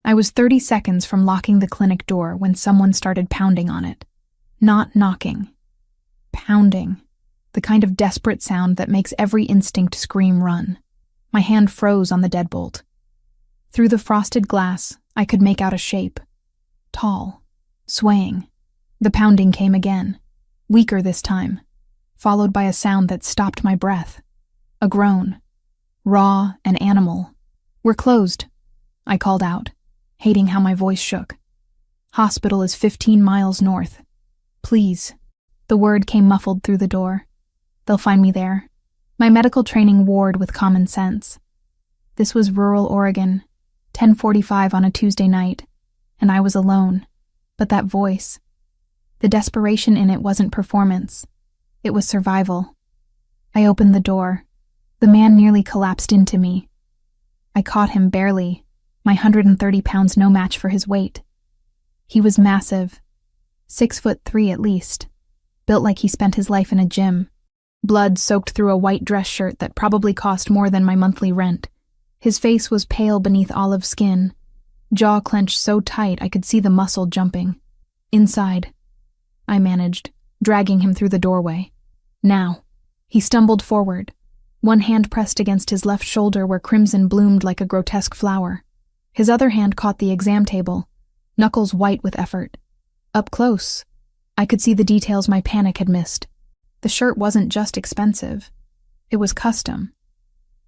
I was 30 seconds from locking the clinic door when someone started pounding on it. Not knocking. Pounding. The kind of desperate sound that makes every instinct scream run. My hand froze on the deadbolt. Through the frosted glass, I could make out a shape. Tall. Swaying. The pounding came again. Weaker this time. Followed by a sound that stopped my breath. A groan. Raw and animal. "We're closed," I called out, hating how my voice shook. "Hospital is 15 miles north. Please." The word came muffled through the door. "They'll find me there." My medical training warred with common sense. This was rural Oregon, 10:45 on a Tuesday night, and I was alone. But that voice, the desperation in it wasn't performance. It was survival. I opened the door. The man nearly collapsed into me. I caught him barely, my 130 pounds no match for his weight. He was massive, 6'3" at least, built like he spent his life in a gym. Blood soaked through a white dress shirt that probably cost more than my monthly rent. His face was pale beneath olive skin, jaw clenched so tight I could see the muscle jumping. "Inside," I managed, dragging him through the doorway. "Now." He stumbled forward, one hand pressed against his left shoulder where crimson bloomed like a grotesque flower. His other hand caught the exam table, knuckles white with effort. Up close, I could see the details my panic had missed. The shirt wasn't just expensive. It was custom.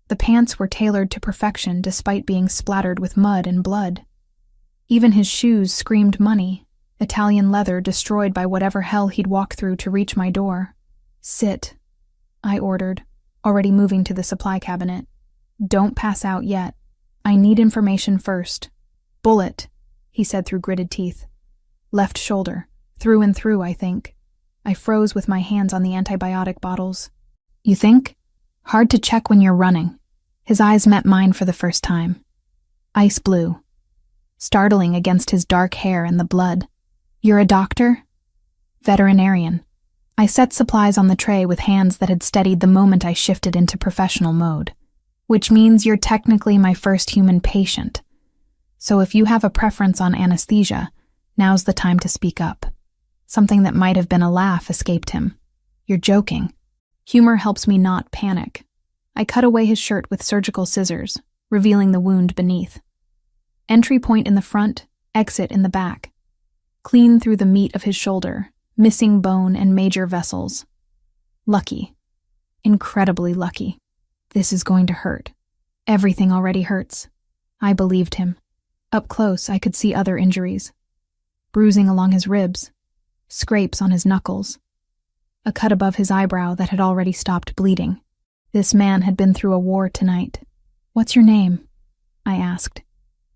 The pants were tailored to perfection despite being splattered with mud and blood. Even his shoes screamed money, Italian leather destroyed by whatever hell he'd walked through to reach my door. "Sit," I ordered, already moving to the supply cabinet. "Don't pass out yet. I need information first." "Bullet," he said through gritted teeth. "Left shoulder, through and through, I think." I froze with my hands on the antibiotic bottles. "You think?" "Hard to check when you're running." His eyes met mine for the first time. Ice blue. Startling against his dark hair and the blood. "You're a doctor?" "Veterinarian." I set supplies on the tray with hands that had steadied the moment I shifted into professional mode. "Which means you're technically my first human patient. So if you have a preference on anesthesia, now's the time to speak up." Something that might have been a laugh escaped him. "You're joking." Humor helps me not panic. I cut away his shirt with surgical scissors, revealing the wound beneath. Entry point in the front, exit in the back. Clean through the meat of his shoulder, missing bone and major vessels. Lucky. Incredibly lucky. This is going to hurt. Everything already hurts. I believed him. Up close, I could see other injuries. Bruising along his ribs. Scrapes on his knuckles. A cut above his eyebrow that had already stopped bleeding. This man had been through a war tonight. "What's your name?" I asked,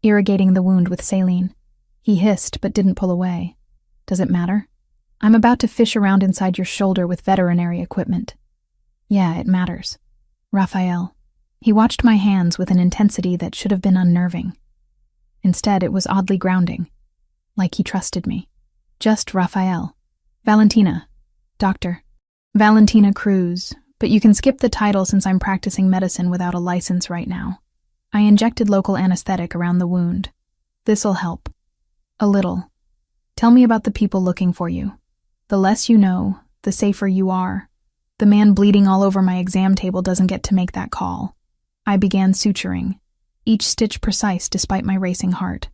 irrigating the wound with saline. He hissed but didn't pull away. "Does it matter?" "I'm about to fish around inside your shoulder with veterinary equipment." "Yeah, it matters." "Raphael." He watched my hands with an intensity that should have been unnerving. Instead, it was oddly grounding, like he trusted me. "Just Raphael." "Valentina." "Doctor." "Valentina Cruz, but you can skip the title since I'm practicing medicine without a license right now." I injected local anesthetic around the wound. "This'll help." "A little. Tell me about the people looking for you. The less you know, the safer you are. The man bleeding all over my exam table doesn't get to make that call." I began suturing, each stitch precise despite my racing heart.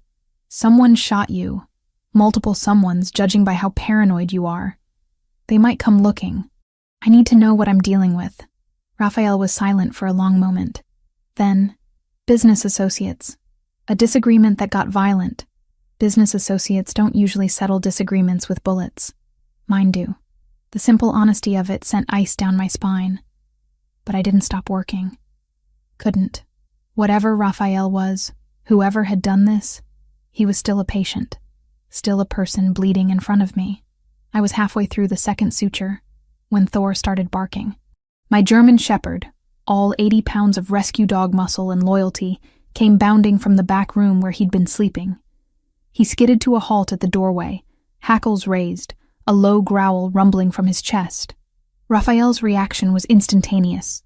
"Someone shot you. Multiple someones, judging by how paranoid you are. They might come looking. I need to know what I'm dealing with." Raphael was silent for a long moment. Then, "Business associates. A disagreement that got violent. Business associates don't usually settle disagreements with bullets. Mine do." The simple honesty of it sent ice down my spine. But I didn't stop working. Couldn't. Whatever Raphael was, whoever had done this, he was still a patient. Still a person bleeding in front of me. I was halfway through the second suture when Thor started barking. My German shepherd, all 80 pounds of rescue dog muscle and loyalty, came bounding from the back room where he'd been sleeping. He skidded to a halt at the doorway, hackles raised, a low growl rumbling from his chest. Raphael's reaction was instantaneous.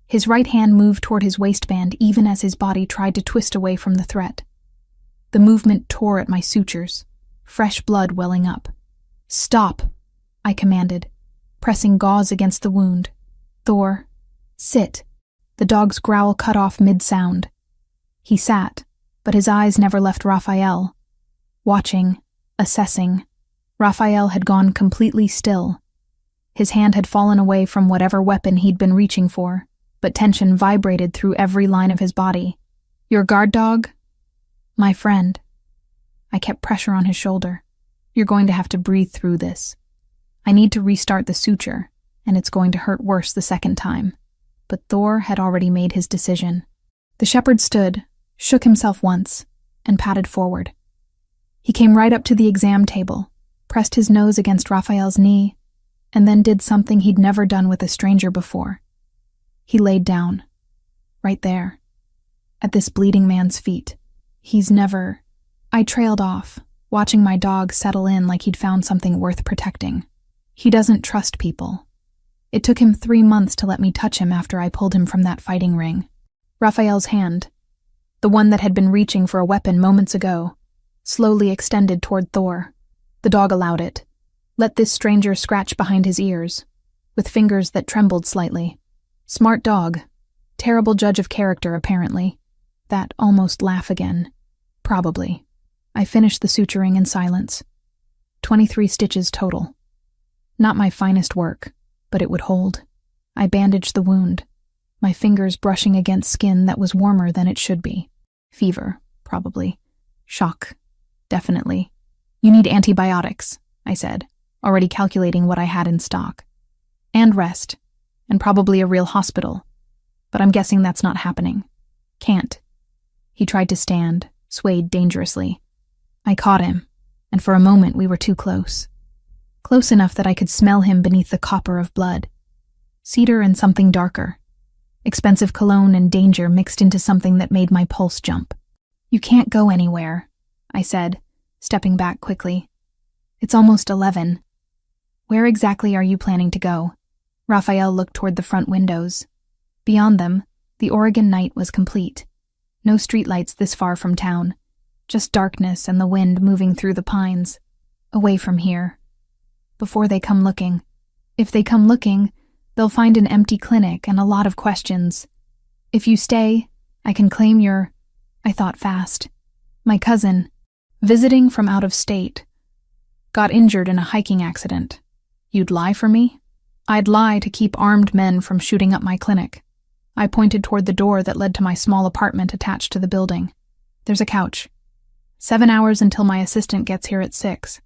His right hand moved toward his waistband even as his body tried to twist away from the threat. The movement tore at my sutures, fresh blood welling up. "Stop," I commanded, pressing gauze against the wound. "Thor, sit." The dog's growl cut off mid-sound. He sat, but his eyes never left Raphael. Watching, assessing, Raphael had gone completely still. His hand had fallen away from whatever weapon he'd been reaching for, but tension vibrated through every line of his body. "Your guard dog?" "My friend." I kept pressure on his shoulder. "You're going to have to breathe through this. I need to restart the suture, and it's going to hurt worse the second time." But Thor had already made his decision. The shepherd stood, shook himself once, and patted forward. He came right up to the exam table, pressed his nose against Raphael's knee, and then did something he'd never done with a stranger before. He laid down, right there, at this bleeding man's feet. I trailed off, watching my dog settle in like he'd found something worth protecting. He doesn't trust people. It took him 3 months to let me touch him after I pulled him from that fighting ring. Raphael's hand, the one that had been reaching for a weapon moments ago, slowly extended toward Thor. The dog allowed it. Let this stranger scratch behind his ears, with fingers that trembled slightly. Smart dog. Terrible judge of character, apparently. That almost laugh again. Probably. I finished the suturing in silence. 23 stitches total. Not my finest work, but it would hold. I bandaged the wound, my fingers brushing against skin that was warmer than it should be. Fever, probably. Shock, definitely. "You need antibiotics," I said, already calculating what I had in stock. "And rest, and probably a real hospital. But I'm guessing that's not happening. Can't." He tried to stand, swayed dangerously. I caught him, and for a moment we were too close. Close enough that I could smell him beneath the copper of blood. Cedar and something darker. Expensive cologne and danger mixed into something that made my pulse jump. "You can't go anywhere," I said, stepping back quickly. "It's almost 11. Where exactly are you planning to go?" Raphael looked toward the front windows. Beyond them, the Oregon night was complete. No streetlights this far from town. Just darkness and the wind moving through the pines. Away from here. Before they come looking. If they come looking, they'll find an empty clinic and a lot of questions. "If you stay, I can claim your..." I thought fast. "My cousin, visiting from out of state. Got injured in a hiking accident. You'd lie for me?" "I'd lie to keep armed men from shooting up my clinic." I pointed toward the door that led to my small apartment attached to the building. "There's a couch. 7 hours until my assistant gets here at 6.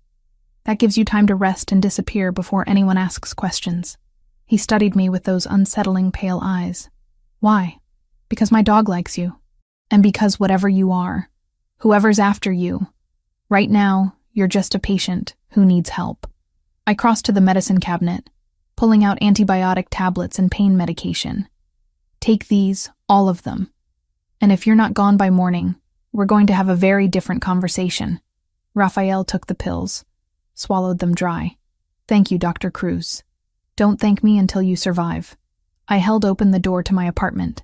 That gives you time to rest and disappear before anyone asks questions." He studied me with those unsettling pale eyes. "Why?" "Because my dog likes you. And because whatever you are, whoever's after you, right now, you're just a patient who needs help." I crossed to the medicine cabinet, pulling out antibiotic tablets and pain medication. "Take these, all of them. And if you're not gone by morning, we're going to have a very different conversation." Raphael took the pills, swallowed them dry. "Thank you, Dr. Cruz. Don't thank me until you survive." I held open the door to my apartment.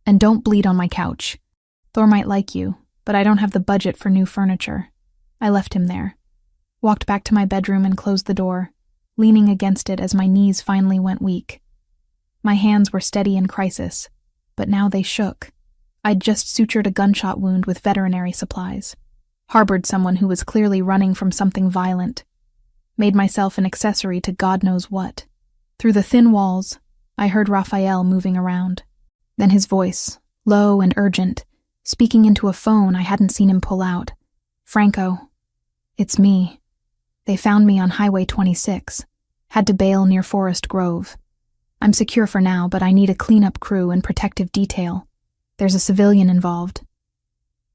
"And don't bleed on my couch. Thor might like you, but I don't have the budget for new furniture." I left him there, walked back to my bedroom and closed the door, leaning against it as my knees finally went weak. My hands were steady in crisis, but now they shook. I'd just sutured a gunshot wound with veterinary supplies, harbored someone who was clearly running from something violent, made myself an accessory to God knows what. Through the thin walls, I heard Raphael moving around. Then his voice, low and urgent, speaking into a phone I hadn't seen him pull out. "Franco, it's me. They found me on Highway 26. Had to bail near Forest Grove. I'm secure for now, but I need a cleanup crew and protective detail. There's a civilian involved.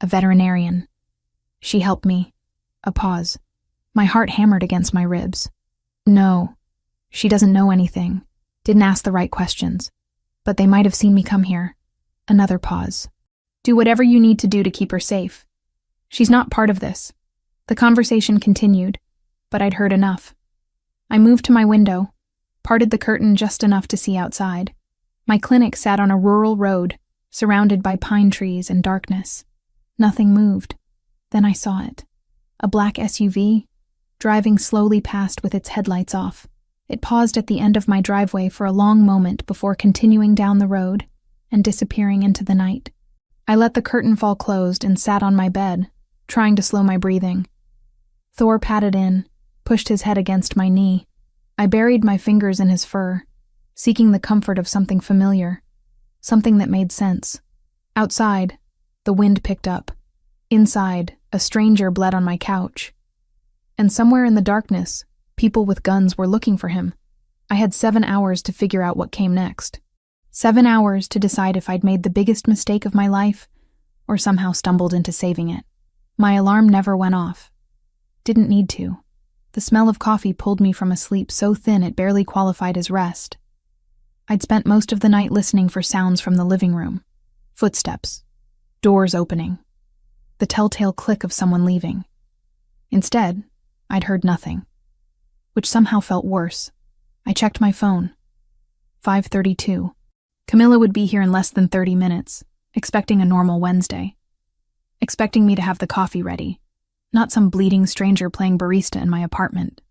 A veterinarian. She helped me." A pause. My heart hammered against my ribs. "No, she doesn't know anything. Didn't ask the right questions. But they might have seen me come here." Another pause. "Do whatever you need to do to keep her safe. She's not part of this." The conversation continued, but I'd heard enough. I moved to my window, parted the curtain just enough to see outside. My clinic sat on a rural road, surrounded by pine trees and darkness. Nothing moved. Then I saw it. A black SUV, driving slowly past with its headlights off. It paused at the end of my driveway for a long moment before continuing down the road and disappearing into the night. I let the curtain fall closed and sat on my bed, trying to slow my breathing. Thor patted in, pushed his head against my knee. I buried my fingers in his fur, seeking the comfort of something familiar, something that made sense. Outside, the wind picked up. Inside, a stranger bled on my couch. And somewhere in the darkness, people with guns were looking for him. I had 7 hours to figure out what came next. 7 hours to decide if I'd made the biggest mistake of my life or somehow stumbled into saving it. My alarm never went off. Didn't need to. The smell of coffee pulled me from a sleep so thin it barely qualified as rest. I'd spent most of the night listening for sounds from the living room. Footsteps. Doors opening. The telltale click of someone leaving. Instead, I'd heard nothing, which somehow felt worse. I checked my phone. 5:32. Camilla would be here in less than 30 minutes, expecting a normal Wednesday. Expecting me to have the coffee ready, not some bleeding stranger playing barista in my apartment.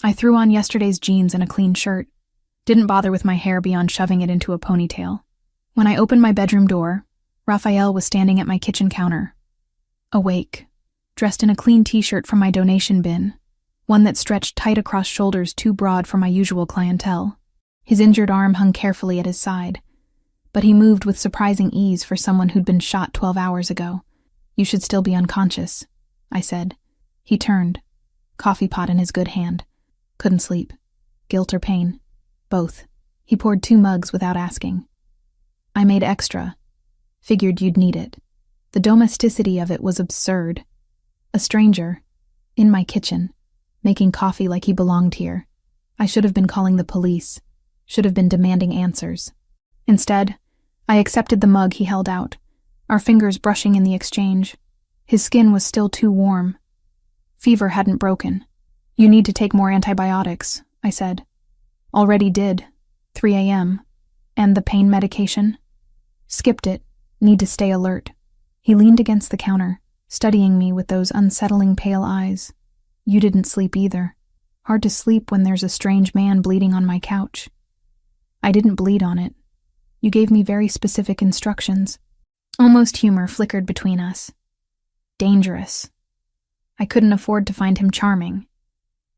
I threw on yesterday's jeans and a clean shirt, didn't bother with my hair beyond shoving it into a ponytail. When I opened my bedroom door, Raphael was standing at my kitchen counter, awake, dressed in a clean t-shirt from my donation bin, one that stretched tight across shoulders too broad for my usual clientele. His injured arm hung carefully at his side, but he moved with surprising ease for someone who'd been shot 12 hours ago. "You should still be unconscious," I said. He turned, coffee pot in his good hand. Couldn't sleep. Guilt or pain? Both. He poured 2 mugs without asking. I made extra. Figured you'd need it. The domesticity of it was absurd. A stranger, in my kitchen, making coffee like he belonged here. I should have been calling the police. Should have been demanding answers. Instead, I accepted the mug he held out, our fingers brushing in the exchange. His skin was still too warm. Fever hadn't broken. "You need to take more antibiotics," I said. "Already did. 3 a.m. And the pain medication?" "Skipped it. Need to stay alert." He leaned against the counter, studying me with those unsettling pale eyes. "You didn't sleep either. Hard to sleep when there's a strange man bleeding on my couch." "I didn't bleed on it. You gave me very specific instructions." Almost humor flickered between us. Dangerous. I couldn't afford to find him charming.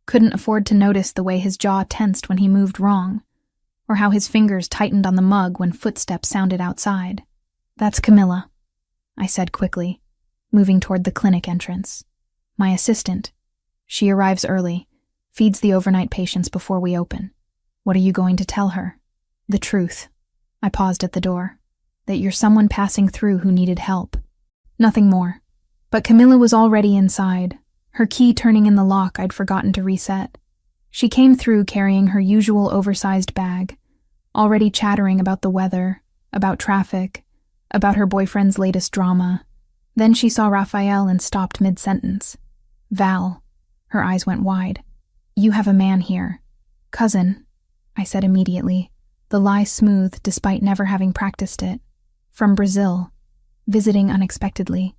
Couldn't afford to notice the way his jaw tensed when he moved wrong, or how his fingers tightened on the mug when footsteps sounded outside. "That's Camilla," I said quickly, moving toward the clinic entrance. "My assistant. She arrives early, feeds the overnight patients before we open." "What are you going to tell her?" "The truth." I paused at the door. "That you're someone passing through who needed help." Nothing more. But Camilla was already inside, her key turning in the lock I'd forgotten to reset. She came through carrying her usual oversized bag, already chattering about the weather, about traffic, about her boyfriend's latest drama. Then she saw Raphael and stopped mid-sentence. "Val." Her eyes went wide. "You have a man here." "Cousin," I said immediately, the lie smooth despite never having practiced it. "From Brazil. Visiting unexpectedly.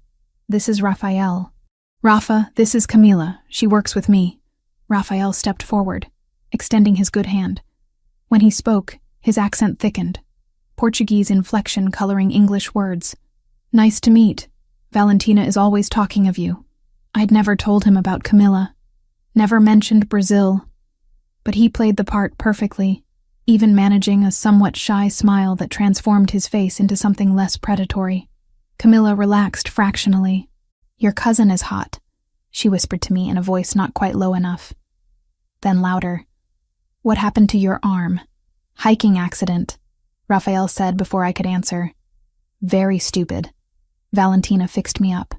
This is Raphael." "Rafa, this is Camila. She works with me." Raphael stepped forward, extending his good hand. When he spoke, his accent thickened, Portuguese inflection coloring English words. "Nice to meet. Valentina is always talking of you." I'd never told him about Camila, never mentioned Brazil, but he played the part perfectly, even managing a somewhat shy smile that transformed his face into something less predatory. Camilla relaxed fractionally. "Your cousin is hot," she whispered to me in a voice not quite low enough. Then louder. "What happened to your arm?" "Hiking accident," Raphael said before I could answer. "Very stupid. Valentina fixed me up."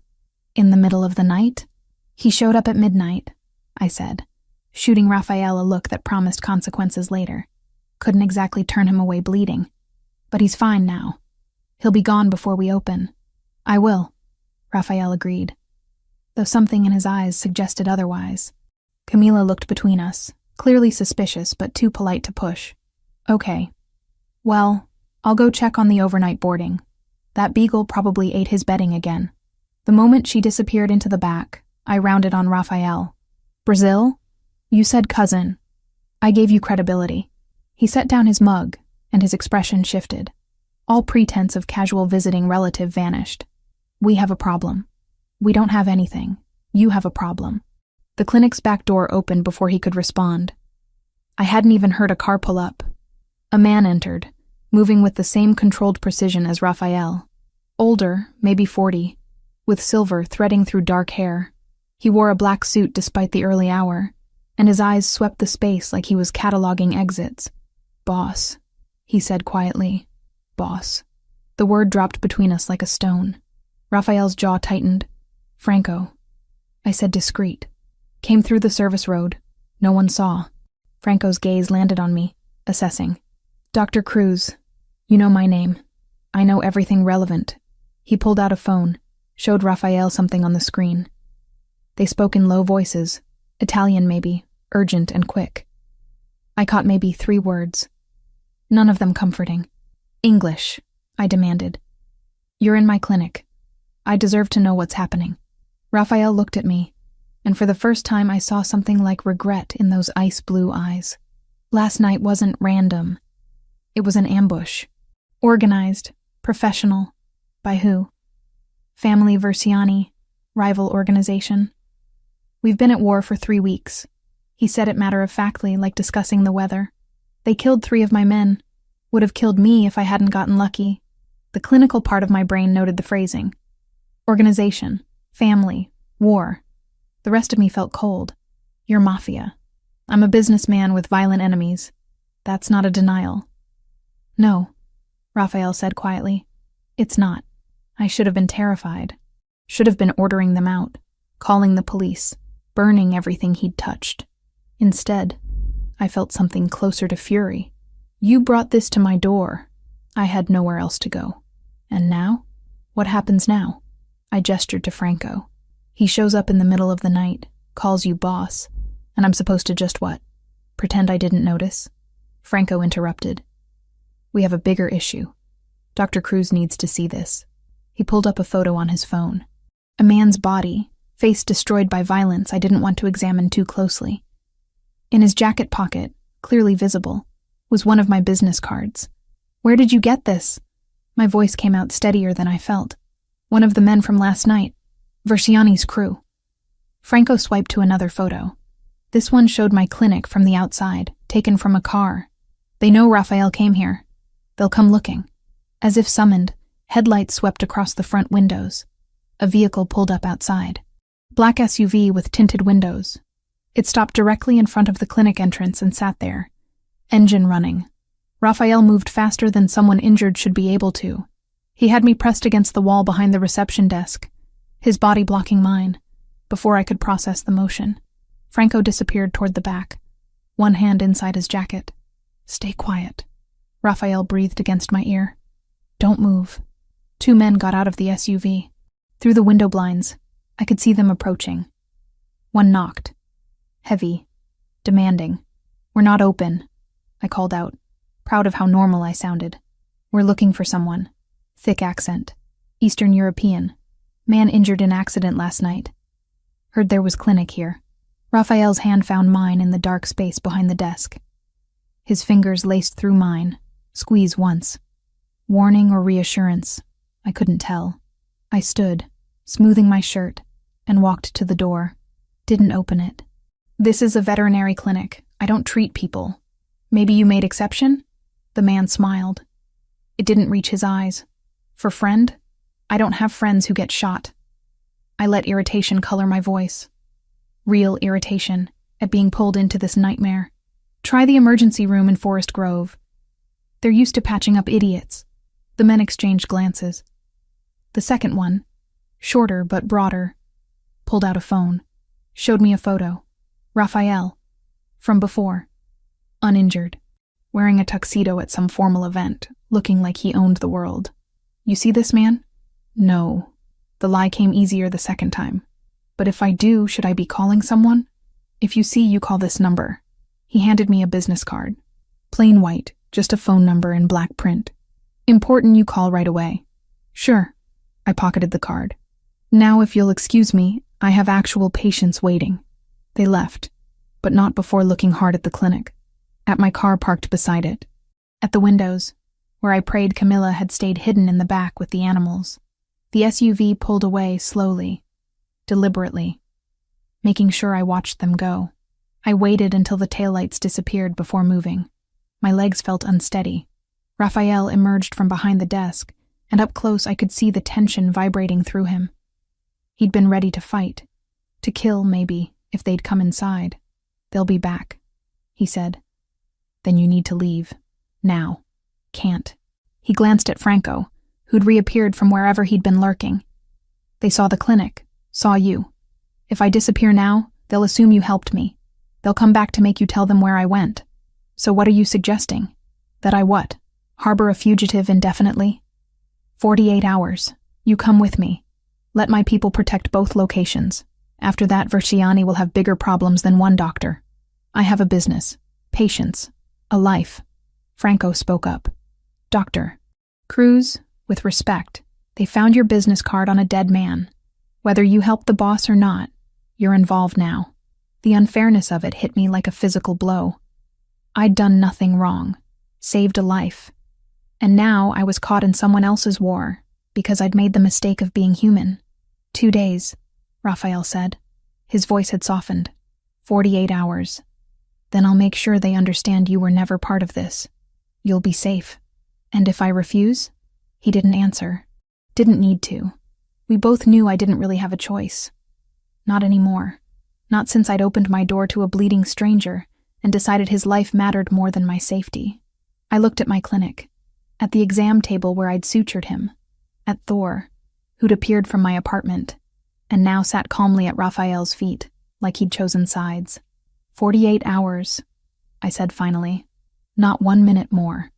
"In the middle of the night?" "He showed up at midnight," I said, shooting Raphael a look that promised consequences later. Couldn't exactly turn him away bleeding. "But he's fine now. He'll be gone before we open." "I will," Raphael agreed, though something in his eyes suggested otherwise. Camila looked between us, clearly suspicious but too polite to push. "Okay. Well, I'll go check on the overnight boarding. That beagle probably ate his bedding again." The moment she disappeared into the back, I rounded on Raphael. Brazil? You said cousin. I gave you credibility. He set down his mug, and his expression shifted. All pretense of casual visiting relative vanished. We have a problem. We don't have anything. You have a problem. The clinic's back door opened before he could respond. I hadn't even heard a car pull up. A man entered, moving with the same controlled precision as Raphael. Older, maybe 40, with silver threading through dark hair. He wore a black suit despite the early hour, and his eyes swept the space like he was cataloging exits. Boss, he said quietly. Boss. The word dropped between us like a stone. Raphael's jaw tightened. Franco. I said discreet. Came through the service road. No one saw. Franco's gaze landed on me, assessing. Dr. Cruz, you know my name. I know everything relevant. He pulled out a phone, showed Raphael something on the screen. They spoke in low voices, Italian maybe, urgent and quick. I caught maybe 3 words. None of them comforting. English, I demanded. You're in my clinic. I deserve to know what's happening. Raphael looked at me, and for the first time I saw something like regret in those ice blue eyes. Last night wasn't random. It was an ambush. Organized, professional. By who? Family Versiani, rival organization. We've been at war for 3 weeks. He said it matter-of-factly, like discussing the weather. They killed 3 of my men. Would have killed me if I hadn't gotten lucky. The clinical part of my brain noted the phrasing. Organization, family, war. The rest of me felt cold. You're Mafia. I'm a businessman with violent enemies. That's not a denial. No, Raphael said quietly. It's not. I should have been terrified. Should have been ordering them out, calling the police, burning everything he'd touched. Instead, I felt something closer to fury. You brought this to my door. I had nowhere else to go. And now? What happens now? I gestured to Franco. He shows up in the middle of the night, calls you boss, and I'm supposed to just what? Pretend I didn't notice? Franco interrupted. We have a bigger issue. Dr. Cruz needs to see this. He pulled up a photo on his phone. A man's body, face destroyed by violence I didn't want to examine too closely. In his jacket pocket, clearly visible, was one of my business cards. Where did you get this? My voice came out steadier than I felt. One of the men from last night. Versiani's crew. Franco swiped to another photo. This one showed my clinic from the outside, taken from a car. They know Raphael came here. They'll come looking. As if summoned, headlights swept across the front windows. A vehicle pulled up outside. Black SUV with tinted windows. It stopped directly in front of the clinic entrance and sat there. Engine running. Raphael moved faster than someone injured should be able to. He had me pressed against the wall behind the reception desk, his body blocking mine, before I could process the motion. Franco disappeared toward the back, one hand inside his jacket. Stay quiet. Raphael breathed against my ear. Don't move. 2 men got out of the SUV. Through the window blinds, I could see them approaching. One knocked. Heavy. Demanding. We're not open, I called out, proud of how normal I sounded. We're looking for someone. Thick accent. Eastern European. Man injured in accident last night. Heard there was clinic here. Raphael's hand found mine in the dark space behind the desk. His fingers laced through mine. Squeeze once. Warning or reassurance, I couldn't tell. I stood, smoothing my shirt, and walked to the door. Didn't open it. This is a veterinary clinic. I don't treat people. Maybe you made exception? The man smiled. It didn't reach his eyes. For friend? I don't have friends who get shot. I let irritation color my voice. Real irritation at being pulled into this nightmare. Try the emergency room in Forest Grove. They're used to patching up idiots. The men exchanged glances. The second one, shorter but broader, pulled out a phone, showed me a photo. Raphael. From before. Uninjured. Wearing a tuxedo at some formal event, looking like he owned the world. You see this man? No. The lie came easier the second time. But if I do, should I be calling someone? If you see, you call this number. He handed me a business card. Plain white, just a phone number in black print. Important you call right away. Sure. I pocketed the card. Now, if you'll excuse me, I have actual patients waiting. They left, but not before looking hard at the clinic, at my car parked beside it, at the windows, where I prayed Camilla had stayed hidden in the back with the animals. The SUV pulled away slowly, deliberately, making sure I watched them go. I waited until the taillights disappeared before moving. My legs felt unsteady. Raphael emerged from behind the desk, and up close I could see the tension vibrating through him. He'd been ready to fight, to kill maybe, if they'd come inside. They'll be back, he said. Then you need to leave. Now. Can't. He glanced at Franco, who'd reappeared from wherever he'd been lurking. They saw the clinic, saw you. If I disappear now, they'll assume you helped me. They'll come back to make you tell them where I went. So what are you suggesting? That I what? Harbor a fugitive indefinitely? 48 hours. You come with me. Let my people protect both locations. After that, Verciani will have bigger problems than one doctor. I have a business, patients, a life. Franco spoke up. Doctor. Cruz, with respect, they found your business card on a dead man. Whether you helped the boss or not, you're involved now. The unfairness of it hit me like a physical blow. I'd done nothing wrong, saved a life. And now I was caught in someone else's war because I'd made the mistake of being human. 2 days, Raphael said. His voice had softened. 48 hours. Then I'll make sure they understand you were never part of this. You'll be safe. And if I refuse? He didn't answer. Didn't need to. We both knew I didn't really have a choice. Not anymore. Not since I'd opened my door to a bleeding stranger and decided his life mattered more than my safety. I looked at my clinic, at the exam table where I'd sutured him, at Thor, who'd appeared from my apartment, and now sat calmly at Raphael's feet, like he'd chosen sides. 48 hours, I said finally. Not 1 minute more.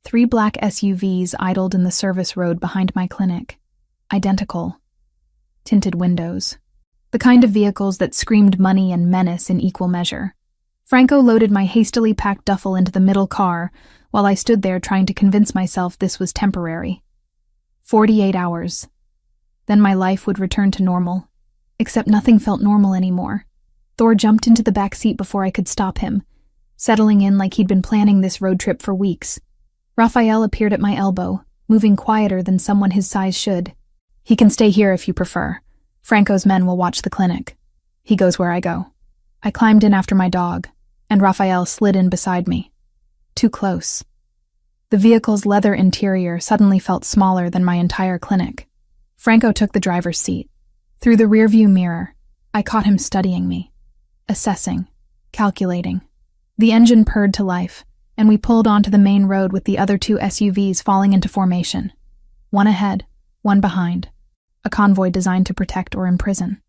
3 black SUVs idled in the service road behind my clinic. Identical. Tinted windows. The kind of vehicles that screamed money and menace in equal measure. Franco loaded my hastily packed duffel into the middle car while I stood there trying to convince myself this was temporary. 48 hours. Then my life would return to normal. Except nothing felt normal anymore. Thor jumped into the back seat before I could stop him, settling in like he'd been planning this road trip for weeks. Raphael appeared at my elbow, moving quieter than someone his size should. He can stay here if you prefer. Franco's men will watch the clinic. He goes where I go. I climbed in after my dog, and Raphael slid in beside me. Too close. The vehicle's leather interior suddenly felt smaller than my entire clinic. Franco took the driver's seat. Through the rearview mirror, I caught him studying me, assessing, calculating. The engine purred to life, and we pulled onto the main road with the other 2 SUVs falling into formation. One ahead, one behind. A convoy designed to protect or imprison.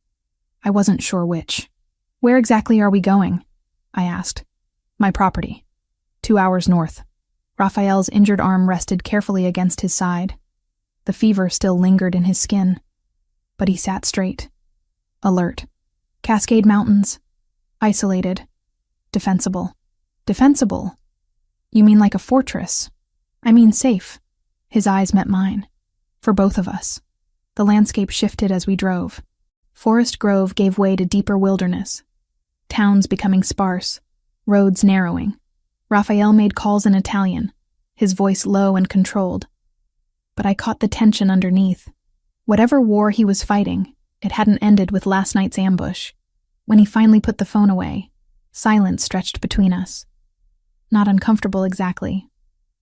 I wasn't sure which. Where exactly are we going? I asked. My property. 2 hours north. Raphael's injured arm rested carefully against his side. The fever still lingered in his skin. But he sat straight. Alert. Cascade Mountains. Isolated. Defensible. Defensible? You mean like a fortress? I mean safe. His eyes met mine. For both of us. The landscape shifted as we drove. Forest grove gave way to deeper wilderness. Towns becoming sparse. Roads narrowing. Raphael made calls in Italian, his voice low and controlled. But I caught the tension underneath. Whatever war he was fighting, it hadn't ended with last night's ambush. When he finally put the phone away, silence stretched between us. Not uncomfortable exactly,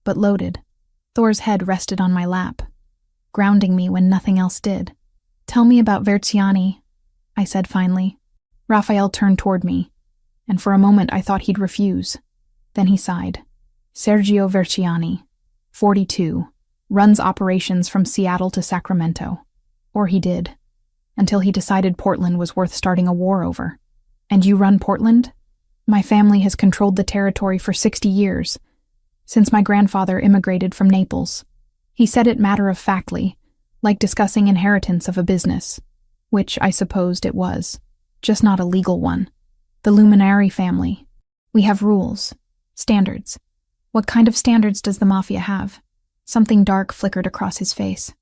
but loaded. Thor's head rested on my lap, grounding me when nothing else did. Tell me about Verciani, I said finally. Raphael turned toward me, and for a moment I thought he'd refuse. Then he sighed. Sergio Verciani, 42, runs operations from Seattle to Sacramento. Or he did, until he decided Portland was worth starting a war over. And you run Portland? My family has controlled the territory for 60 years, since my grandfather immigrated from Naples. He said it matter-of-factly, like discussing inheritance of a business, which I supposed it was, just not a legal one. The Luminari family. We have rules, standards. What kind of standards does the Mafia have? Something dark flickered across his face.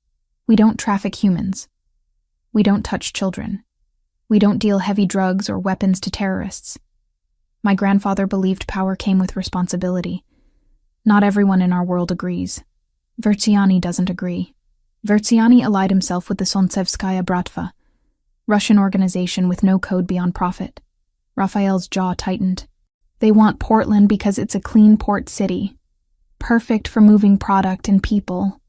We don't traffic humans. We don't touch children. We don't deal heavy drugs or weapons to terrorists. My grandfather believed power came with responsibility. Not everyone in our world agrees. Vertsiani doesn't agree. Vertsiani allied himself with the Solntsevskaya Bratva, Russian organization with no code beyond profit. Raphael's jaw tightened. They want Portland because it's a clean port city, perfect for moving product and people.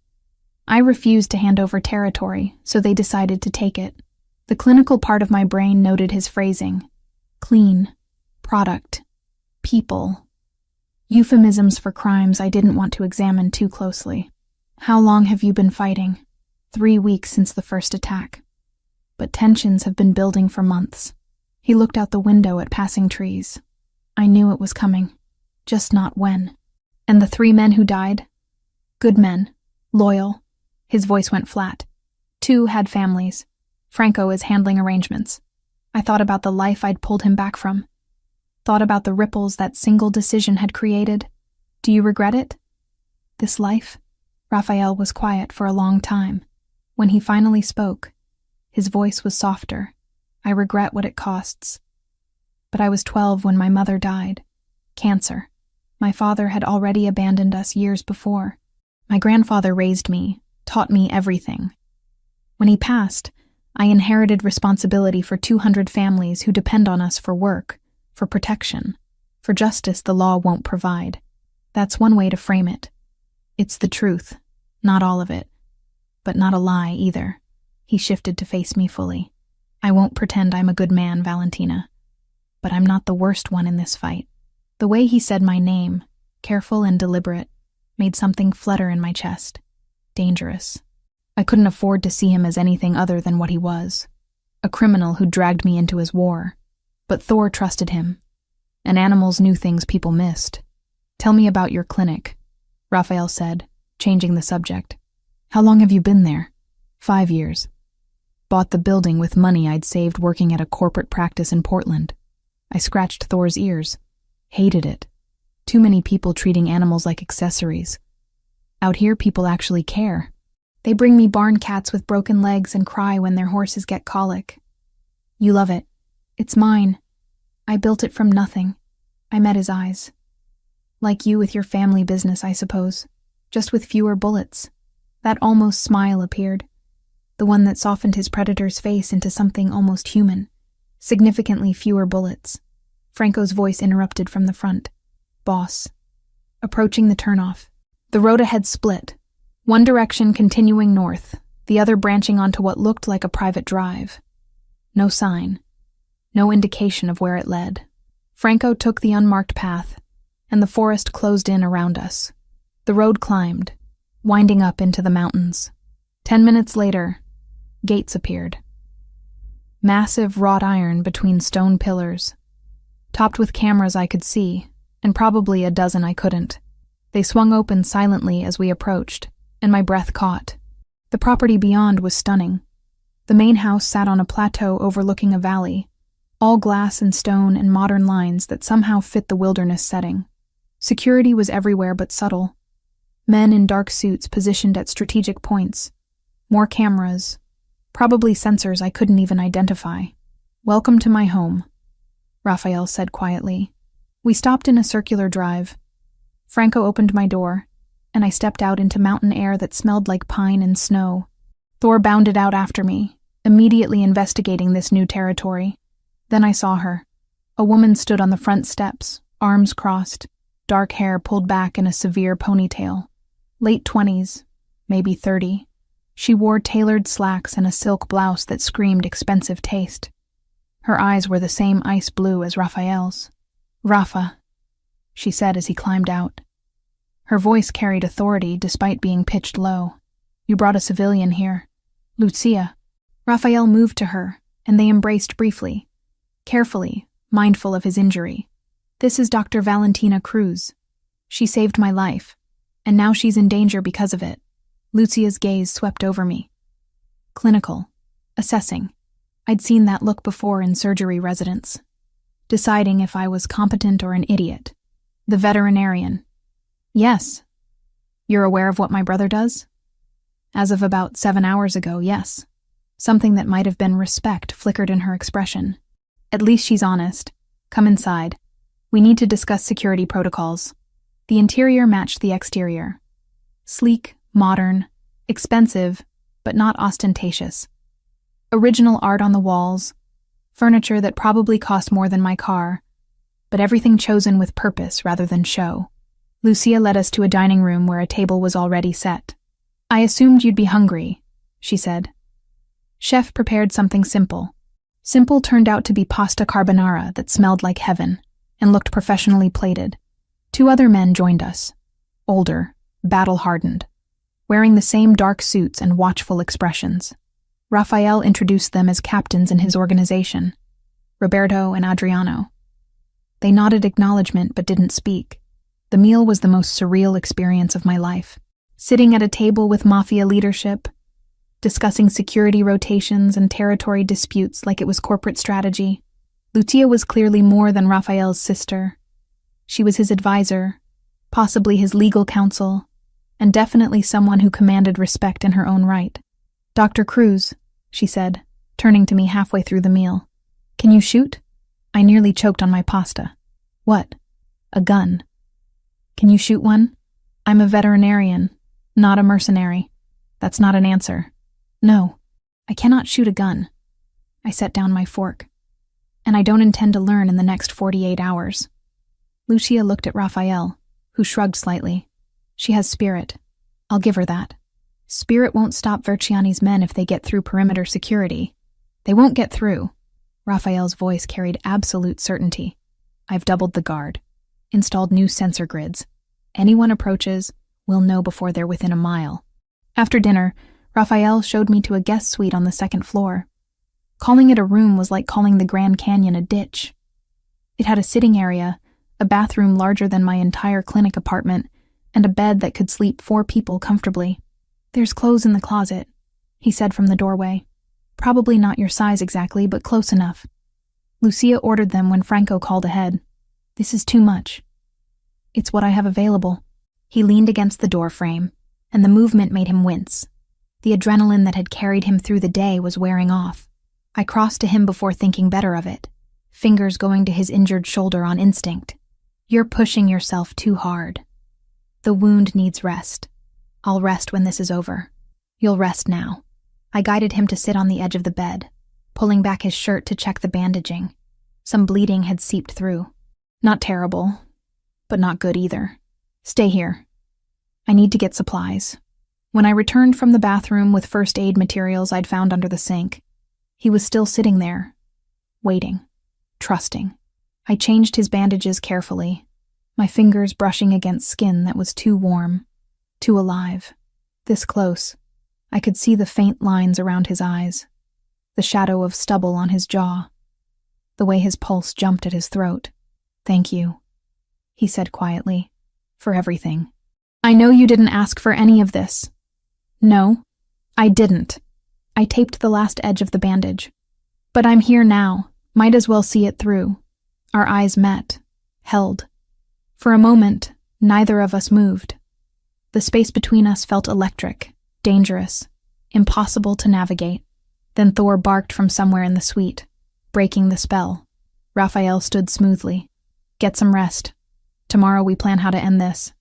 I refused to hand over territory, so they decided to take it. The clinical part of my brain noted his phrasing. Clean, product, people. Euphemisms for crimes I didn't want to examine too closely. How long have you been fighting? 3 weeks since the first attack. But tensions have been building for months. He looked out the window at passing trees. I knew it was coming, just not when. And the 3 men who died? Good men, loyal. His voice went flat. 2 had families. Franco is handling arrangements. I thought about the life I'd pulled him back from. Thought about the ripples that single decision had created. Do you regret it? This life? Raphael was quiet for a long time. When he finally spoke, his voice was softer. I regret what it costs. But I was 12 when my mother died. Cancer. My father had already abandoned us years before. My grandfather raised me, taught me everything. When he passed, I inherited responsibility for 200 families who depend on us for work, for protection, for justice the law won't provide. That's one way to frame it. It's the truth, not all of it, but not a lie either. He shifted to face me fully. I won't pretend I'm a good man, Valentina, but I'm not the worst one in this fight. The way he said my name, careful and deliberate, made something flutter in my chest. Dangerous. I couldn't afford to see him as anything other than what he was, a criminal who dragged me into his war. But Thor trusted him, and animals knew things people missed. Tell me about your clinic, Raphael said, changing the subject. How long have you been there? 5 years. Bought the building with money I'd saved working at a corporate practice in Portland. I scratched Thor's ears. Hated it. Too many people treating animals like accessories. Out here, people actually care. They bring me barn cats with broken legs and cry when their horses get colic. You love it. It's mine. I built it from nothing. I met his eyes. Like you with your family business, I suppose. Just with fewer bullets. That almost smile appeared. The one that softened his predator's face into something almost human. Significantly fewer bullets. Franco's voice interrupted from the front. Boss. Approaching the turnoff. The road ahead split. One direction continuing north, the other branching onto what looked like a private drive. No sign. No indication of where it led. Franco took the unmarked path, and the forest closed in around us. The road climbed, winding up into the mountains. 10 minutes later, gates appeared. Massive wrought iron between stone pillars, topped with cameras I could see, and probably a dozen I couldn't. They swung open silently as we approached, and my breath caught. The property beyond was stunning. The main house sat on a plateau overlooking a valley, all glass and stone and modern lines that somehow fit the wilderness setting. Security was everywhere but subtle. Men in dark suits positioned at strategic points. More cameras. Probably sensors I couldn't even identify. Welcome to my home, Raphael said quietly. We stopped in a circular drive. Franco opened my door, and I stepped out into mountain air that smelled like pine and snow. Thor bounded out after me, immediately investigating this new territory. Then I saw her. A woman stood on the front steps, arms crossed, dark hair pulled back in a severe ponytail. Late 20s, maybe 30. She wore tailored slacks and a silk blouse that screamed expensive taste. Her eyes were the same ice blue as Raphael's. Rafa, she said as he climbed out. Her voice carried authority despite being pitched low. You brought a civilian here. Lucia. Raphael moved to her, and they embraced briefly. Carefully, mindful of his injury. This is Dr. Valentina Cruz. She saved my life, and now she's in danger because of it. Lucia's gaze swept over me. Clinical. Assessing. I'd seen that look before in surgery residents. Deciding if I was competent or an idiot. The veterinarian. Yes. You're aware of what my brother does? As of about 7 hours ago, yes. Something that might have been respect flickered in her expression. At least she's honest. Come inside. We need to discuss security protocols. The interior matched the exterior. Sleek, modern, expensive, but not ostentatious. Original art on the walls, furniture that probably cost more than my car, but everything chosen with purpose rather than show. Lucia led us to a dining room where a table was already set. I assumed you'd be hungry, she said. Chef prepared something simple. Simple turned out to be pasta carbonara that smelled like heaven and looked professionally plated. 2 other men joined us. Older, battle-hardened, wearing the same dark suits and watchful expressions. Raphael introduced them as captains in his organization, Roberto and Adriano. They nodded acknowledgement but didn't speak. The meal was the most surreal experience of my life. Sitting at a table with Mafia leadership, discussing security rotations and territory disputes like it was corporate strategy. Lucia was clearly more than Raphael's sister. She was his advisor, possibly his legal counsel, and definitely someone who commanded respect in her own right. Dr. Cruz, she said, turning to me halfway through the meal. Can you shoot? I nearly choked on my pasta. What? A gun. Can you shoot one? I'm a veterinarian, not a mercenary. That's not an answer. No, I cannot shoot a gun. I set down my fork. And I don't intend to learn in the next 48 hours. Lucia looked at Raphael, who shrugged slightly. She has spirit. I'll give her that. Spirit won't stop Verciani's men if they get through perimeter security. They won't get through. Raphael's voice carried absolute certainty. I've doubled the guard, installed new sensor grids. Anyone approaches, we'll know before they're within a mile. After dinner, Raphael showed me to a guest suite on the 2nd floor. Calling it a room was like calling the Grand Canyon a ditch. It had a sitting area, a bathroom larger than my entire clinic apartment, and a bed that could sleep 4 people comfortably. There's clothes in the closet, he said from the doorway. Probably not your size exactly, but close enough. Lucia ordered them when Franco called ahead. This is too much. It's what I have available. He leaned against the door frame, and the movement made him wince. The adrenaline that had carried him through the day was wearing off. I crossed to him before thinking better of it, fingers going to his injured shoulder on instinct. You're pushing yourself too hard. The wound needs rest. I'll rest when this is over. You'll rest now. I guided him to sit on the edge of the bed, pulling back his shirt to check the bandaging. Some bleeding had seeped through. Not terrible, but not good either. Stay here. I need to get supplies. When I returned from the bathroom with first aid materials I'd found under the sink, he was still sitting there, waiting, trusting. I changed his bandages carefully, my fingers brushing against skin that was too warm, too alive. This close, I could see the faint lines around his eyes, the shadow of stubble on his jaw, the way his pulse jumped at his throat. Thank you, he said quietly, for everything. I know you didn't ask for any of this. No, I didn't. I taped the last edge of the bandage. But I'm here now, might as well see it through. Our eyes met, held. For a moment, neither of us moved. The space between us felt electric, dangerous, impossible to navigate. Then Thor barked from somewhere in the suite, breaking the spell. Raphael stood smoothly. Get some rest. Tomorrow we plan how to end this.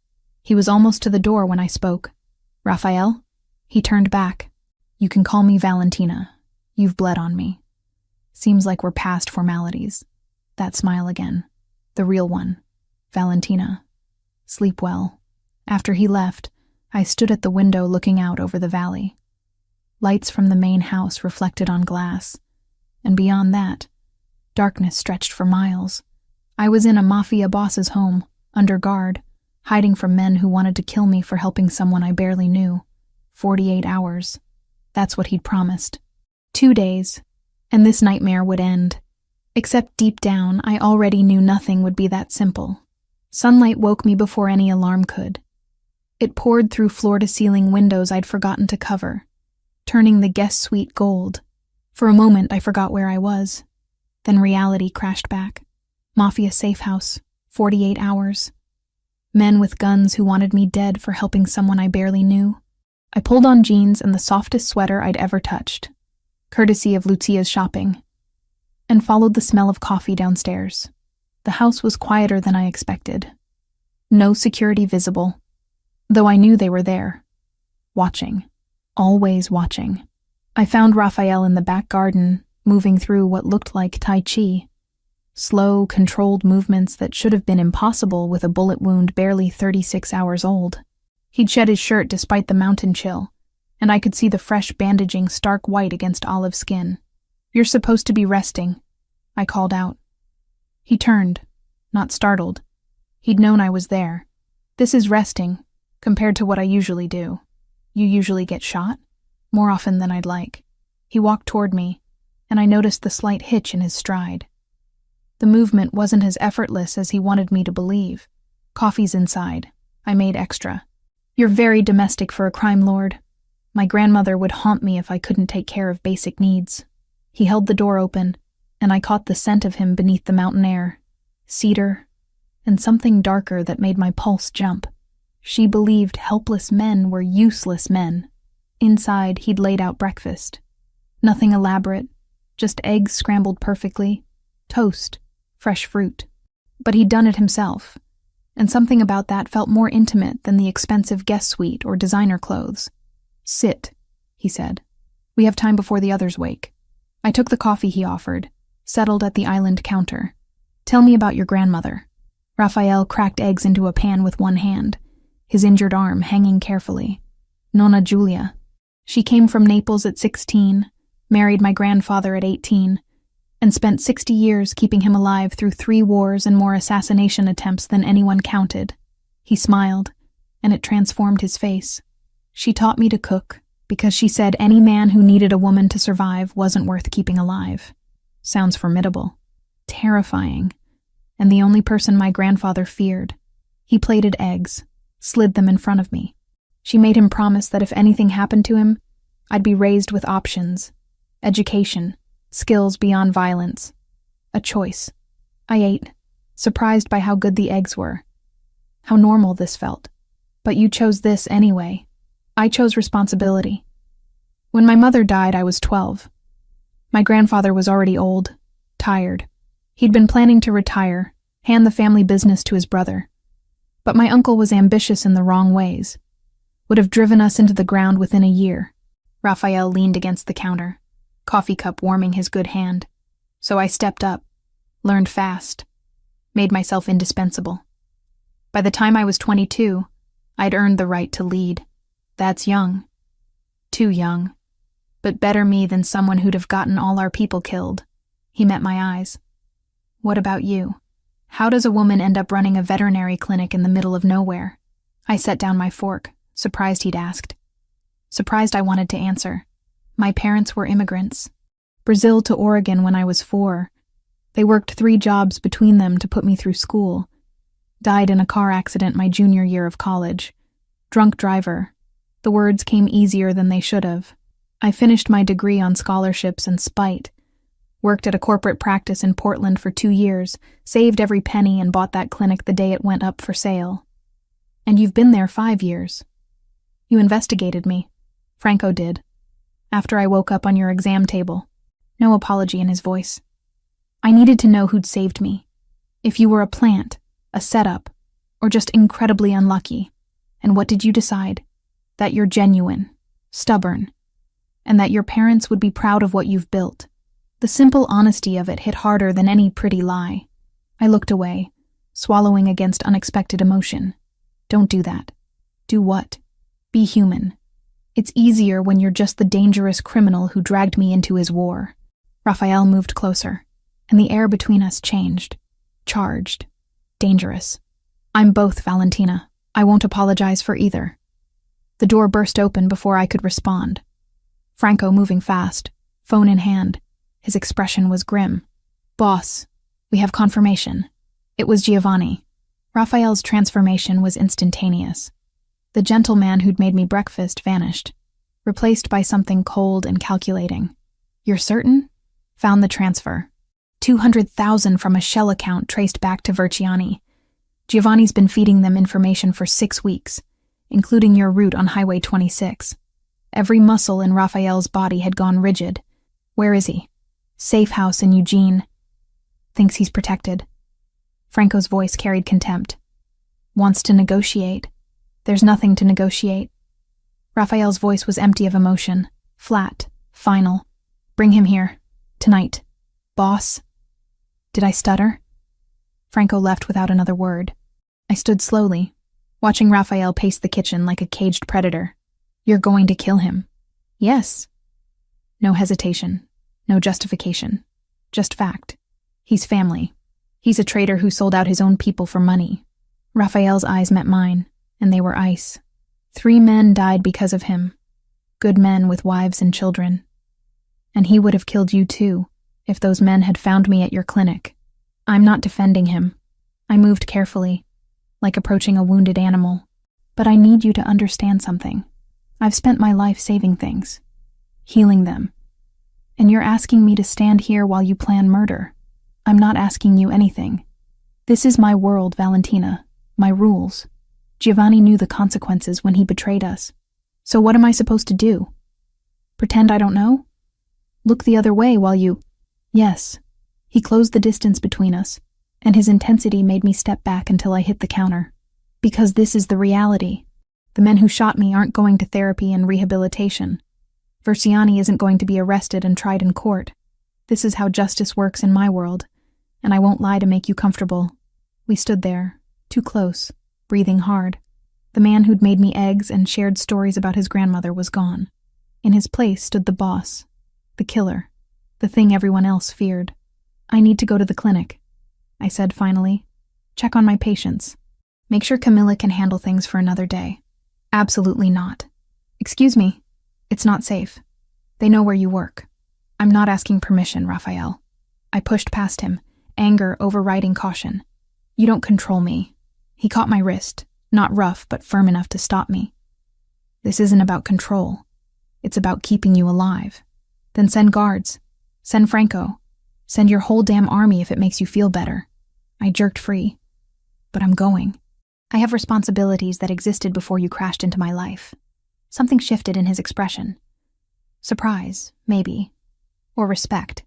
He was almost to the door when I spoke. Raphael? He turned back. You can call me Valentina. You've bled on me. Seems like we're past formalities. That smile again. The real one. Valentina. Sleep well. After he left, I stood at the window looking out over the valley. Lights from the main house reflected on glass, and beyond that, darkness stretched for miles. I was in a Mafia boss's home, under guard, hiding from men who wanted to kill me for helping someone I barely knew. 48 hours. That's what he'd promised. 2 days, and this nightmare would end. Except deep down, I already knew nothing would be that simple. Sunlight woke me before any alarm could. It poured through floor-to-ceiling windows I'd forgotten to cover, turning the guest suite gold. For a moment, I forgot where I was. Then reality crashed back. Mafia safe house, 48 hours. Men with guns who wanted me dead for helping someone I barely knew. I pulled on jeans and the softest sweater I'd ever touched. courtesy of Lucia's shopping, and followed the smell of coffee downstairs. The house was quieter than I expected. No security visible, though I knew they were there. Watching. Always watching. I found Raphael in the back garden, moving through what looked like Tai Chi. Slow, controlled movements that should have been impossible with a bullet wound barely 36 hours old. He'd shed his shirt despite the mountain chill, and I could see the fresh bandaging stark white against olive skin. "You're supposed to be resting," I called out. He turned, not startled. He'd known I was there. "This is resting, compared to what I usually do." "You usually get shot?" "More often than I'd like." He walked toward me, and I noticed the slight hitch in his stride. The movement wasn't as effortless as he wanted me to believe. "Coffee's inside. I made extra." "You're very domestic for a crime lord. My grandmother would haunt me if I couldn't take care of basic needs." He held the door open, and I caught the scent of him beneath the mountain air. Cedar, and something darker that made my pulse jump. She believed helpless men were useless men. Inside, he'd laid out breakfast. Nothing elaborate, just eggs scrambled perfectly, toast, fresh fruit. But he'd done it himself, and something about that felt more intimate than the expensive guest suite or designer clothes. "Sit," he said. "We have time before the others wake." I took the coffee he offered, settled at the island counter. "Tell me about your grandmother." Raphael cracked eggs into a pan with one hand, his injured arm hanging carefully. "Nonna Giulia. She came from Naples at 16, married my grandfather at 18, and spent 60 years keeping him alive through 3 wars and more assassination attempts than anyone counted." He smiled, and it transformed his face. "She taught me to cook, because she said any man who needed a woman to survive wasn't worth keeping alive." Sounds formidable. Terrifying. And the only person my grandfather feared. He plated eggs, slid them in front of me. She made him promise that if anything happened to him, I'd be raised with options. Education, skills beyond violence. A choice. I ate, surprised by how good the eggs were. How normal this felt. "But you chose this anyway." "I chose responsibility. When my mother died, I was 12. My grandfather was already old, tired. He'd been planning to retire, hand the family business to his brother. But my uncle was ambitious in the wrong ways. Would have driven us into the ground within a year." Raphael leaned against the counter, coffee cup warming his good hand. "So I stepped up, learned fast, made myself indispensable. By the time I was 22, I'd earned the right to lead. That's young. Too young. But better me than someone who'd have gotten all our people killed." He met my eyes. "What about you? How does a woman end up running a veterinary clinic in the middle of nowhere?" I set down my fork, surprised he'd asked. Surprised I wanted to answer. My parents were immigrants. Brazil to Oregon when I was 4. They worked 3 jobs between them to put me through school. Died in a car accident my junior year of college. Drunk driver. The words came easier than they should have. I finished my degree on scholarships and spite. Worked at a corporate practice in Portland for 2 years, saved every penny and bought that clinic the day it went up for sale. "And you've been there 5 years. You investigated me. Franco did. After I woke up on your exam table." No apology in his voice. "I needed to know who'd saved me. If you were a plant, a setup, or just incredibly unlucky. And what did you decide? That you're genuine, stubborn, and that your parents would be proud of what you've built." The simple honesty of it hit harder than any pretty lie. I looked away, swallowing against unexpected emotion. "Don't do that." "Do what?" "Be human. It's easier when you're just the dangerous criminal who dragged me into his war." Raphael moved closer, and the air between us changed. Charged. Dangerous. "I'm both, Valentina. I won't apologize for either." The door burst open before I could respond. Franco moving fast, phone in hand. His expression was grim. "Boss, we have confirmation." It was Giovanni. Raphael's transformation was instantaneous. The gentleman who'd made me breakfast vanished, replaced by something cold and calculating. "You're certain?" "Found the transfer. 200,000 from a shell account traced back to Verciani. Giovanni's been feeding them information for 6 weeks, including your route on Highway 26. Every muscle in Raphael's body had gone rigid. Where is he? Safe house in Eugene. Thinks he's protected. Franco's voice carried contempt. Wants to negotiate. There's nothing to negotiate. Raphael's voice was empty of emotion, flat, final. Bring him here. Tonight. Boss. Did I stutter? Franco left without another word. I stood slowly, watching Raphael pace the kitchen like a caged predator. You're going to kill him. Yes. No hesitation. No justification. Just fact. He's family. He's a traitor who sold out his own people for money. Raphael's eyes met mine, and they were ice. 3 men died because of him. Good men with wives and children. And he would have killed you too, if those men had found me at your clinic. I'm not defending him. I moved carefully, like approaching a wounded animal. But I need you to understand something. I've spent my life saving things, healing them. And you're asking me to stand here while you plan murder. I'm not asking you anything. This is my world, Valentina, my rules. Giovanni knew the consequences when he betrayed us. So what am I supposed to do? Pretend I don't know? Look the other way while you... Yes. He closed the distance between us, and his intensity made me step back until I hit the counter. Because this is the reality. The men who shot me aren't going to therapy and rehabilitation. Versiani isn't going to be arrested and tried in court. This is how justice works in my world, and I won't lie to make you comfortable. We stood there, too close, breathing hard. The man who'd made me eggs and shared stories about his grandmother was gone. In his place stood the boss, the killer, the thing everyone else feared. I need to go to the clinic, I said finally. Check on my patients. Make sure Camilla can handle things for another day. Absolutely not. Excuse me. It's not safe. They know where you work. I'm not asking permission, Raphael. I pushed past him, anger overriding caution. You don't control me. He caught my wrist, not rough but firm enough to stop me. This isn't about control. It's about keeping you alive. Then send guards. Send Franco. Send your whole damn army if it makes you feel better. I jerked free. But I'm going. I have responsibilities that existed before you crashed into my life. Something shifted in his expression. Surprise, maybe. Or respect.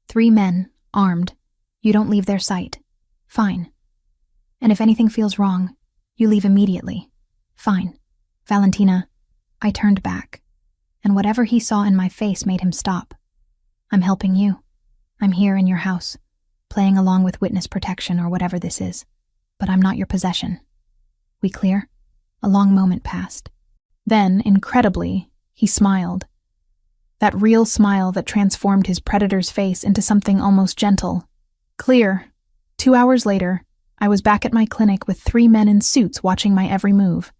3 men, armed. You don't leave their sight. Fine. And if anything feels wrong, you leave immediately. Fine. Valentina. I turned back, and whatever he saw in my face made him stop. I'm helping you. I'm here in your house, playing along with witness protection or whatever this is. But I'm not your possession. We clear? A long moment passed. Then, incredibly, he smiled. That real smile that transformed his predator's face into something almost gentle. Clear. 2 hours later, I was back at my clinic with 3 men in suits watching my every move.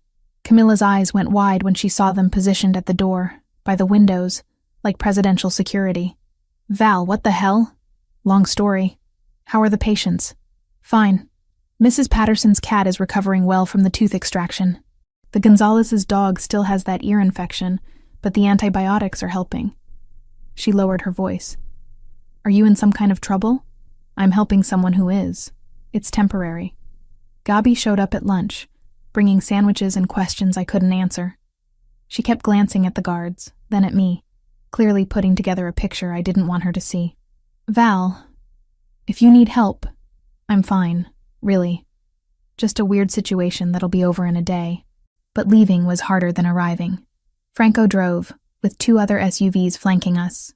Camilla's eyes went wide when she saw them positioned at the door, by the windows, like presidential security. Val, what the hell? Long story. How are the patients? Fine. Mrs. Patterson's cat is recovering well from the tooth extraction. The Gonzalez's dog still has that ear infection, but the antibiotics are helping. She lowered her voice. Are you in some kind of trouble? I'm helping someone who is. It's temporary. Gabi showed up at lunch, bringing sandwiches and questions I couldn't answer. She kept glancing at the guards, then at me, clearly putting together a picture I didn't want her to see. Val, if you need help, I'm fine, really. Just a weird situation that'll be over in a day. But leaving was harder than arriving. Franco drove, with 2 other SUVs flanking us.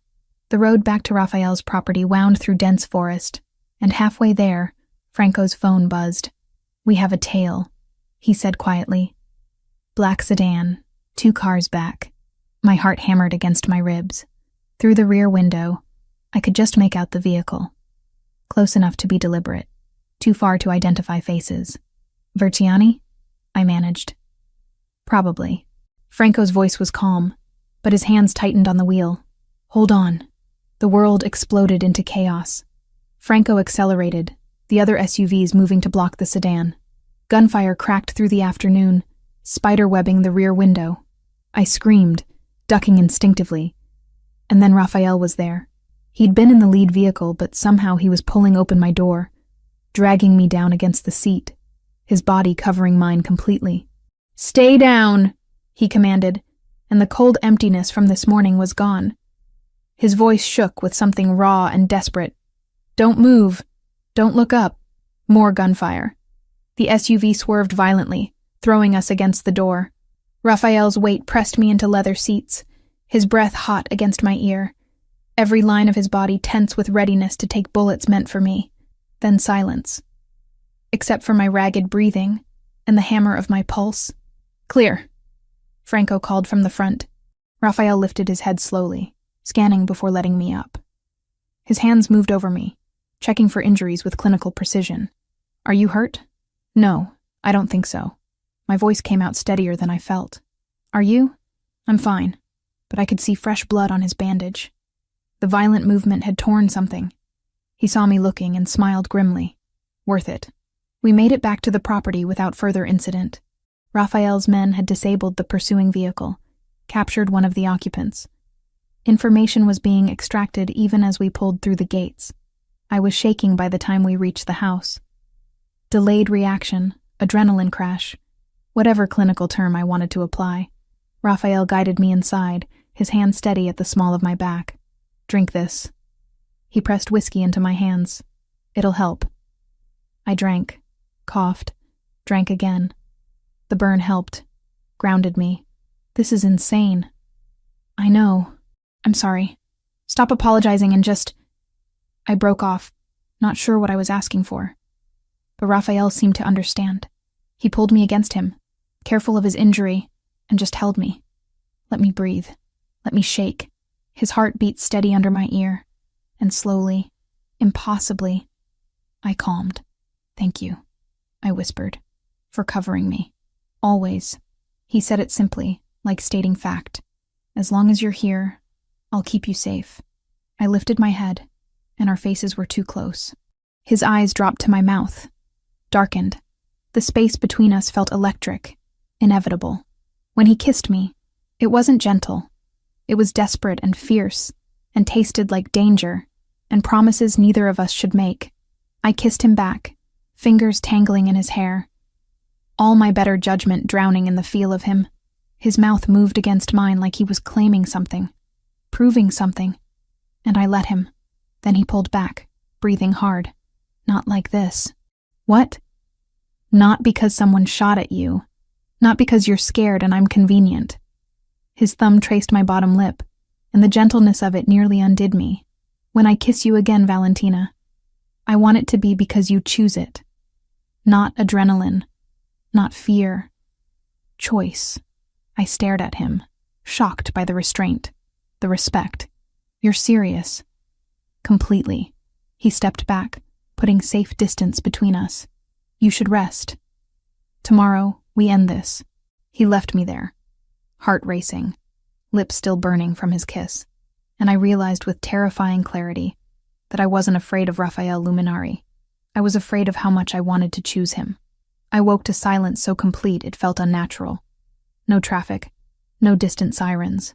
The road back to Raphael's property wound through dense forest, and halfway there, Franco's phone buzzed. We have a tail, he said quietly. Black sedan, 2 cars back. My heart hammered against my ribs. Through the rear window, I could just make out the vehicle. Close enough to be deliberate, too far to identify faces. Vertiani? I managed. Probably. Franco's voice was calm, but his hands tightened on the wheel. Hold on. The world exploded into chaos. Franco accelerated, the other SUVs moving to block the sedan. Gunfire cracked through the afternoon, spiderwebbing the rear window. I screamed, ducking instinctively. And then Raphael was there. He'd been in the lead vehicle, but somehow he was pulling open my door, dragging me down against the seat, his body covering mine completely. Stay down, he commanded, and the cold emptiness from this morning was gone. His voice shook with something raw and desperate. "Don't move. Don't look up." More gunfire. The SUV swerved violently, throwing us against the door. Raphael's weight pressed me into leather seats, his breath hot against my ear, every line of his body tense with readiness to take bullets meant for me. Then silence. Except for my ragged breathing and the hammer of my pulse. "Clear," Franco called from the front. Raphael lifted his head slowly, scanning before letting me up. His hands moved over me, checking for injuries with clinical precision. "Are you hurt?" "No, I don't think so." My voice came out steadier than I felt. "Are you?" "I'm fine," but I could see fresh blood on his bandage. The violent movement had torn something. He saw me looking and smiled grimly. "Worth it." We made it back to the property without further incident. Raphael's men had disabled the pursuing vehicle, captured one of the occupants. Information was being extracted even as we pulled through the gates. I was shaking by the time we reached the house. Delayed reaction, adrenaline crash, whatever clinical term I wanted to apply. Raphael guided me inside, his hand steady at the small of my back. "Drink this." He pressed whiskey into my hands. "It'll help." I drank, coughed, drank again. The burn helped, grounded me. "This is insane." "I know. I'm sorry. Stop apologizing and just—" I broke off, not sure what I was asking for. But Raphael seemed to understand. He pulled me against him, careful of his injury, and just held me. Let me breathe. Let me shake. His heart beat steady under my ear. And slowly, impossibly, I calmed. "Thank you," I whispered, "for covering me. Always." He said it simply, like stating fact. "As long as you're here, I'll keep you safe." I lifted my head, and our faces were too close. His eyes dropped to my mouth, darkened. The space between us felt electric, inevitable. When he kissed me, it wasn't gentle. It was desperate and fierce, and tasted like danger, and promises neither of us should make. I kissed him back, fingers tangling in his hair. All my better judgment drowning in the feel of him. His mouth moved against mine like he was claiming something, proving something, and I let him. Then he pulled back, breathing hard. "Not like this." "What?" "Not because someone shot at you. Not because you're scared and I'm convenient." His thumb traced my bottom lip, and the gentleness of it nearly undid me. "When I kiss you again, Valentina, I want it to be because you choose it. Not adrenaline. Not fear. Choice." I stared at him, shocked by the restraint, the respect. "You're serious?" "Completely." He stepped back, putting safe distance between us. "You should rest. Tomorrow, we end this." He left me there, heart racing, lips still burning from his kiss, and I realized with terrifying clarity that I wasn't afraid of Raphael Luminari. I was afraid of how much I wanted to choose him. I woke to silence so complete it felt unnatural. No traffic, no distant sirens.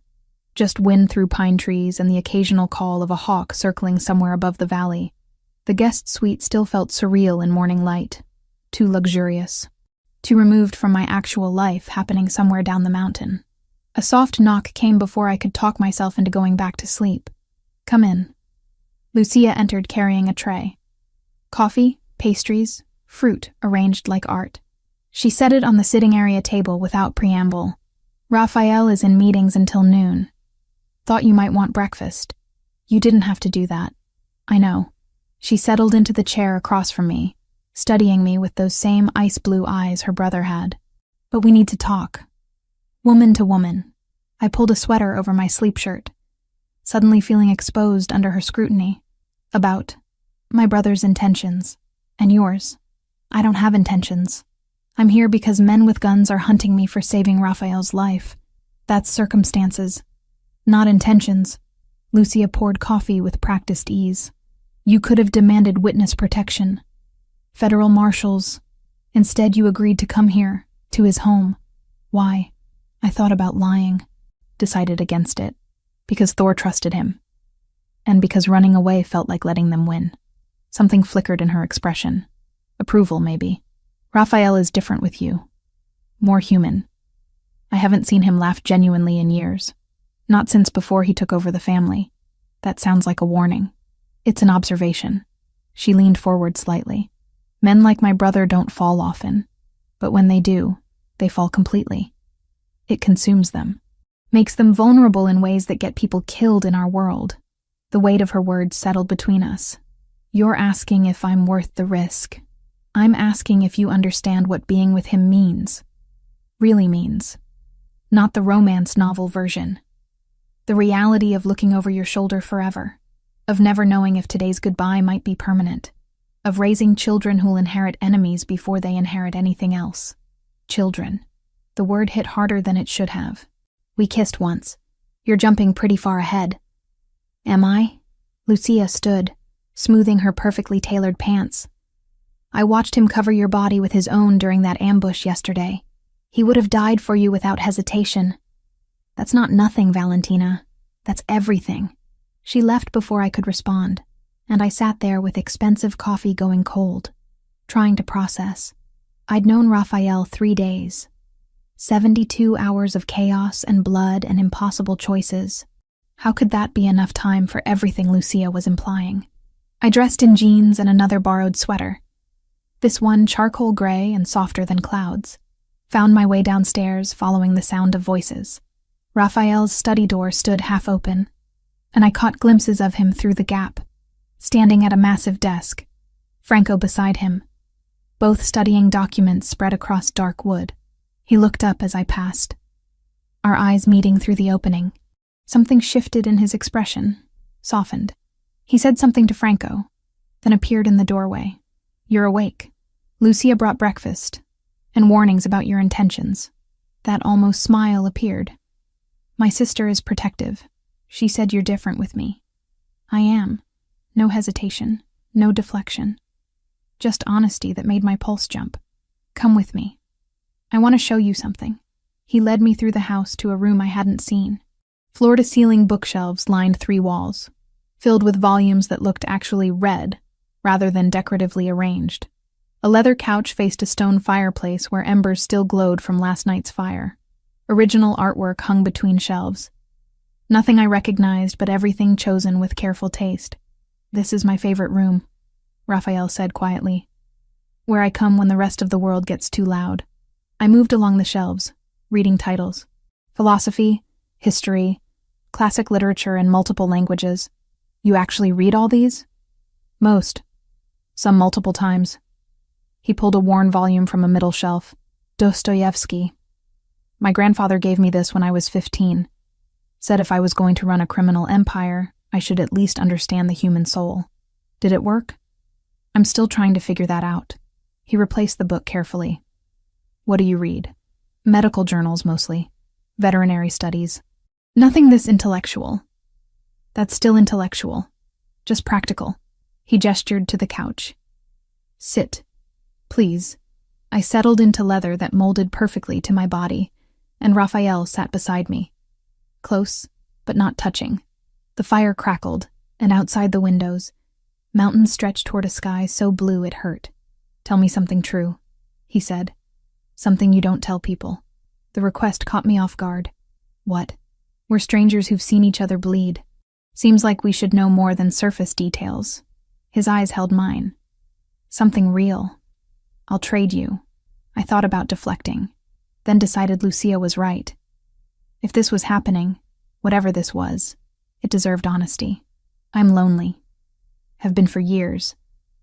Just wind through pine trees and the occasional call of a hawk circling somewhere above the valley. The guest suite still felt surreal in morning light, too luxurious, too removed from my actual life happening somewhere down the mountain. A soft knock came before I could talk myself into going back to sleep. "Come in." Lucia entered carrying a tray. Coffee, pastries, fruit arranged like art. She set it on the sitting area table without preamble. "Raphael is in meetings until noon. Thought you might want breakfast." "You didn't have to do that." "I know." She settled into the chair across from me, studying me with those same ice blue eyes her brother had. "But we need to talk. Woman to woman." I pulled a sweater over my sleep shirt, suddenly feeling exposed under her scrutiny. "About my brother's intentions. And yours. I don't have intentions. I'm here because men with guns are hunting me for saving Raphael's life. That's circumstances, not intentions." Lucia poured coffee with practiced ease. "You could have demanded witness protection. Federal marshals. Instead, you agreed to come here, to his home. Why?" I thought about lying, decided against it, because Thor trusted him, and because running away felt like letting them win. Something flickered in her expression. Approval, maybe. "Raphael is different with you. More human. I haven't seen him laugh genuinely in years. Not since before he took over the family. That sounds like a warning. It's an observation. She leaned forward slightly. Men like my brother don't fall often, but when they do, they fall completely. It consumes them, makes them vulnerable in ways that get people killed in our world. The weight of her words settled between us. You're asking if I'm worth the risk. I'm asking if you understand what being with him means. Really means. Not the romance novel version. The reality of looking over your shoulder forever. Of never knowing if today's goodbye might be permanent. Of raising children who'll inherit enemies before they inherit anything else. Children. The word hit harder than it should have. We kissed once. You're jumping pretty far ahead. Am I? Lucia stood, smoothing her perfectly tailored pants. I watched him cover your body with his own during that ambush yesterday. He would have died for you without hesitation. That's not nothing, Valentina. That's everything. She left before I could respond, and I sat there with expensive coffee going cold, trying to process. I'd known Raphael 3 days. 72 hours of chaos and blood and impossible choices. How could that be enough time for everything Lucia was implying? I dressed in jeans and another borrowed sweater. This one charcoal gray and softer than clouds. Found my way downstairs, following the sound of voices. Raphael's study door stood half open, and I caught glimpses of him through the gap, standing at a massive desk, Franco beside him, both studying documents spread across dark wood. He looked up as I passed, our eyes meeting through the opening. Something shifted in his expression, softened. He said something to Franco, then appeared in the doorway. You're awake. Lucia brought breakfast, and warnings about your intentions. That almost smile appeared. My sister is protective. She said you're different with me. I am. No hesitation, no deflection. Just honesty that made my pulse jump. Come with me. I want to show you something. He led me through the house to a room I hadn't seen. Floor-to-ceiling bookshelves lined 3 walls, filled with volumes that looked actually read, rather than decoratively arranged. A leather couch faced a stone fireplace where embers still glowed from last night's fire. Original artwork hung between shelves. Nothing I recognized, but everything chosen with careful taste. This is my favorite room, Raphael said quietly. Where I come when the rest of the world gets too loud. I moved along the shelves, reading titles. Philosophy, history, classic literature in multiple languages. You actually read all these? Most. Some multiple times. He pulled a worn volume from a middle shelf. Dostoevsky. My grandfather gave me this when I was 15. Said if I was going to run a criminal empire, I should at least understand the human soul. Did it work? I'm still trying to figure that out. He replaced the book carefully. What do you read? Medical journals mostly. Veterinary studies. Nothing this intellectual. That's still intellectual. Just practical. He gestured to the couch. Sit. Please. I settled into leather that molded perfectly to my body, and Raphael sat beside me. Close, but not touching. The fire crackled, and outside the windows, mountains stretched toward a sky so blue it hurt. Tell me something true, he said. Something you don't tell people. The request caught me off guard. What? We're strangers who've seen each other bleed. Seems like we should know more than surface details. His eyes held mine. Something real. I'll trade you. I thought about deflecting, then decided Lucia was right. If this was happening, whatever this was, it deserved honesty. I'm lonely. Have been for years.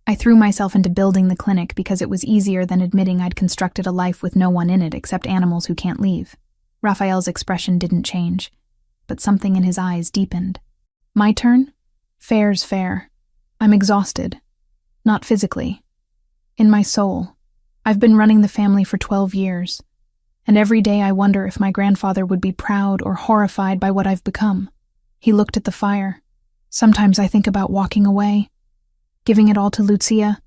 I threw myself into building the clinic because it was easier than admitting I'd constructed a life with no one in it except animals who can't leave. Raphael's expression didn't change, but something in his eyes deepened. My turn? Fair's fair. I'm exhausted. Not physically. In my soul. I've been running the family for 12 years, and every day I wonder if my grandfather would be proud or horrified by what I've become. He looked at the fire. Sometimes I think about walking away, giving it all to Lucia,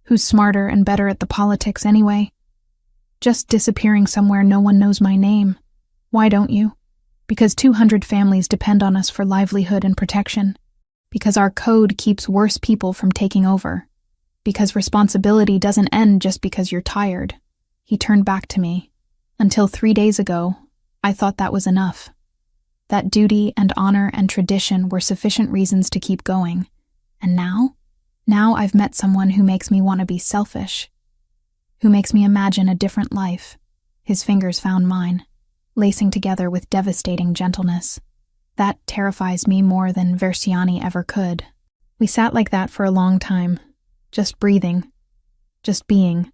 who's smarter and better at the politics anyway. Just disappearing somewhere no one knows my name. Why don't you? Because 200 families depend on us for livelihood and protection. Because our code keeps worse people from taking over. Because responsibility doesn't end just because you're tired. He turned back to me. Until 3 days ago, I thought that was enough. that duty and honor and tradition were sufficient reasons to keep going. And now? Now I've met someone who makes me want to be selfish, who makes me imagine a different life. His fingers found mine, lacing together with devastating gentleness. That terrifies me more than Versiani ever could. We sat like that for a long time, just breathing, just being.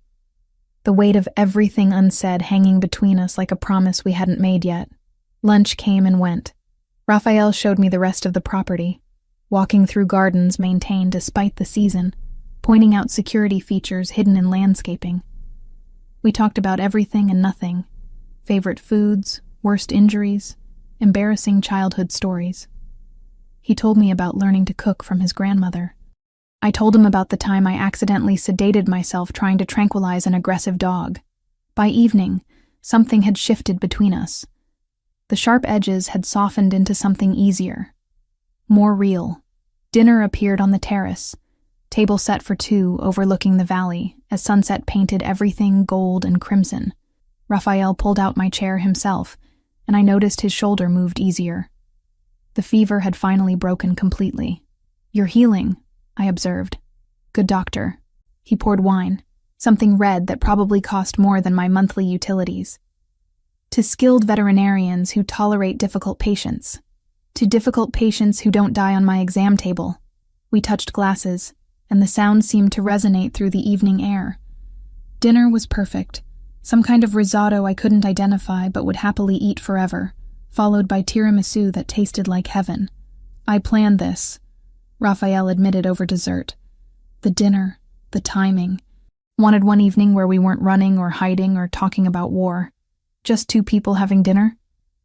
The weight of everything unsaid hanging between us like a promise we hadn't made yet. Lunch came and went. Raphael showed me the rest of the property, walking through gardens maintained despite the season, pointing out security features hidden in landscaping. We talked about everything and nothing, favorite foods, worst injuries, embarrassing childhood stories. He told me about learning to cook from his grandmother. I told him about the time I accidentally sedated myself trying to tranquilize an aggressive dog. By evening, something had shifted between us. The sharp edges had softened into something easier, more real. Dinner appeared on the terrace, table set for two overlooking the valley as sunset painted everything gold and crimson. Raphael pulled out my chair himself, and I noticed his shoulder moved easier. The fever had finally broken completely. "You're healing," I observed. "Good doctor." He poured wine, something red that probably cost more than my monthly utilities. To skilled veterinarians who tolerate difficult patients. To difficult patients who don't die on my exam table. We touched glasses, and the sound seemed to resonate through the evening air. Dinner was perfect. Some kind of risotto I couldn't identify but would happily eat forever, followed by tiramisu that tasted like heaven. I planned this, Raphael admitted over dessert. The dinner, the timing. Wanted one evening where we weren't running or hiding or talking about war. Just two people having dinner?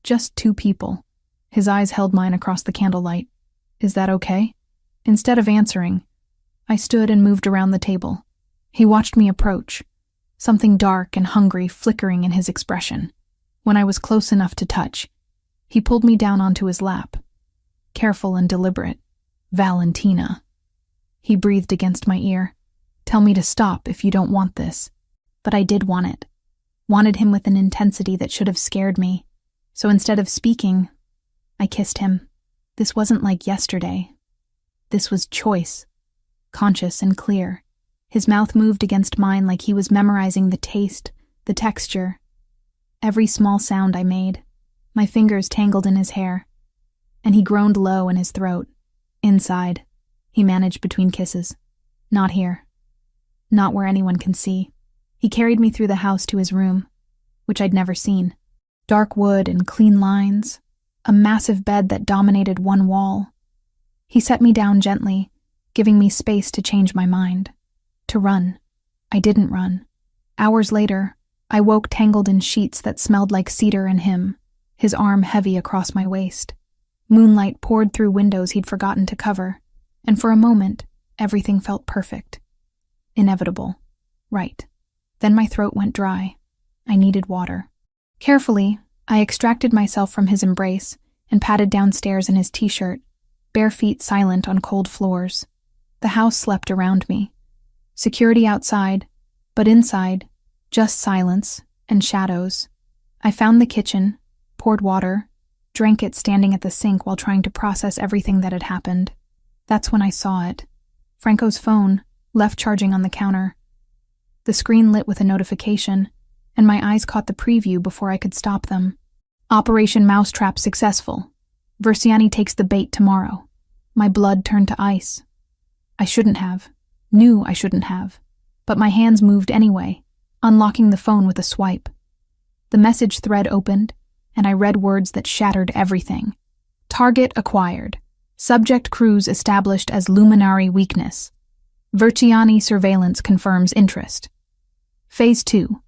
Just two people. His eyes held mine across the candlelight. "Is that okay?" Instead of answering, I stood and moved around the table. He watched me approach, something dark and hungry flickering in his expression. When I was close enough to touch, he pulled me down onto his lap. Careful and deliberate. "Valentina." He breathed against my ear. "Tell me to stop if you don't want this." But I did want it. Wanted him with an intensity that should have scared me. So instead of speaking, I kissed him. This wasn't like yesterday. This was choice, conscious and clear. His mouth moved against mine like he was memorizing the taste, the texture, every small sound I made. My fingers tangled in his hair, and he groaned low in his throat. "Inside," he managed between kisses. "Not here. Not where anyone can see." He carried me through the house to his room, which I'd never seen. Dark wood and clean lines, a massive bed that dominated one wall. He set me down gently, giving me space to change my mind. To run. I didn't run. Hours later, I woke tangled in sheets that smelled like cedar and him, his arm heavy across my waist. Moonlight poured through windows he'd forgotten to cover, and for a moment, everything felt perfect. Inevitable. Right. Then my throat went dry. I needed water. Carefully, I extracted myself from his embrace and padded downstairs in his t-shirt, bare feet silent on cold floors. The house slept around me. Security outside, but inside, just silence and shadows. I found the kitchen, poured water, drank it standing at the sink while trying to process everything that had happened. That's when I saw it. Franco's phone, left charging on the counter. The screen lit with a notification, and my eyes caught the preview before I could stop them. "Operation Mousetrap successful. Versiani takes the bait tomorrow." My blood turned to ice. I shouldn't have. Knew I shouldn't have. But my hands moved anyway, unlocking the phone with a swipe. The message thread opened, and I read words that shattered everything. "Target acquired. Subject cruise established as luminary weakness. Versiani surveillance confirms interest. Phase 2.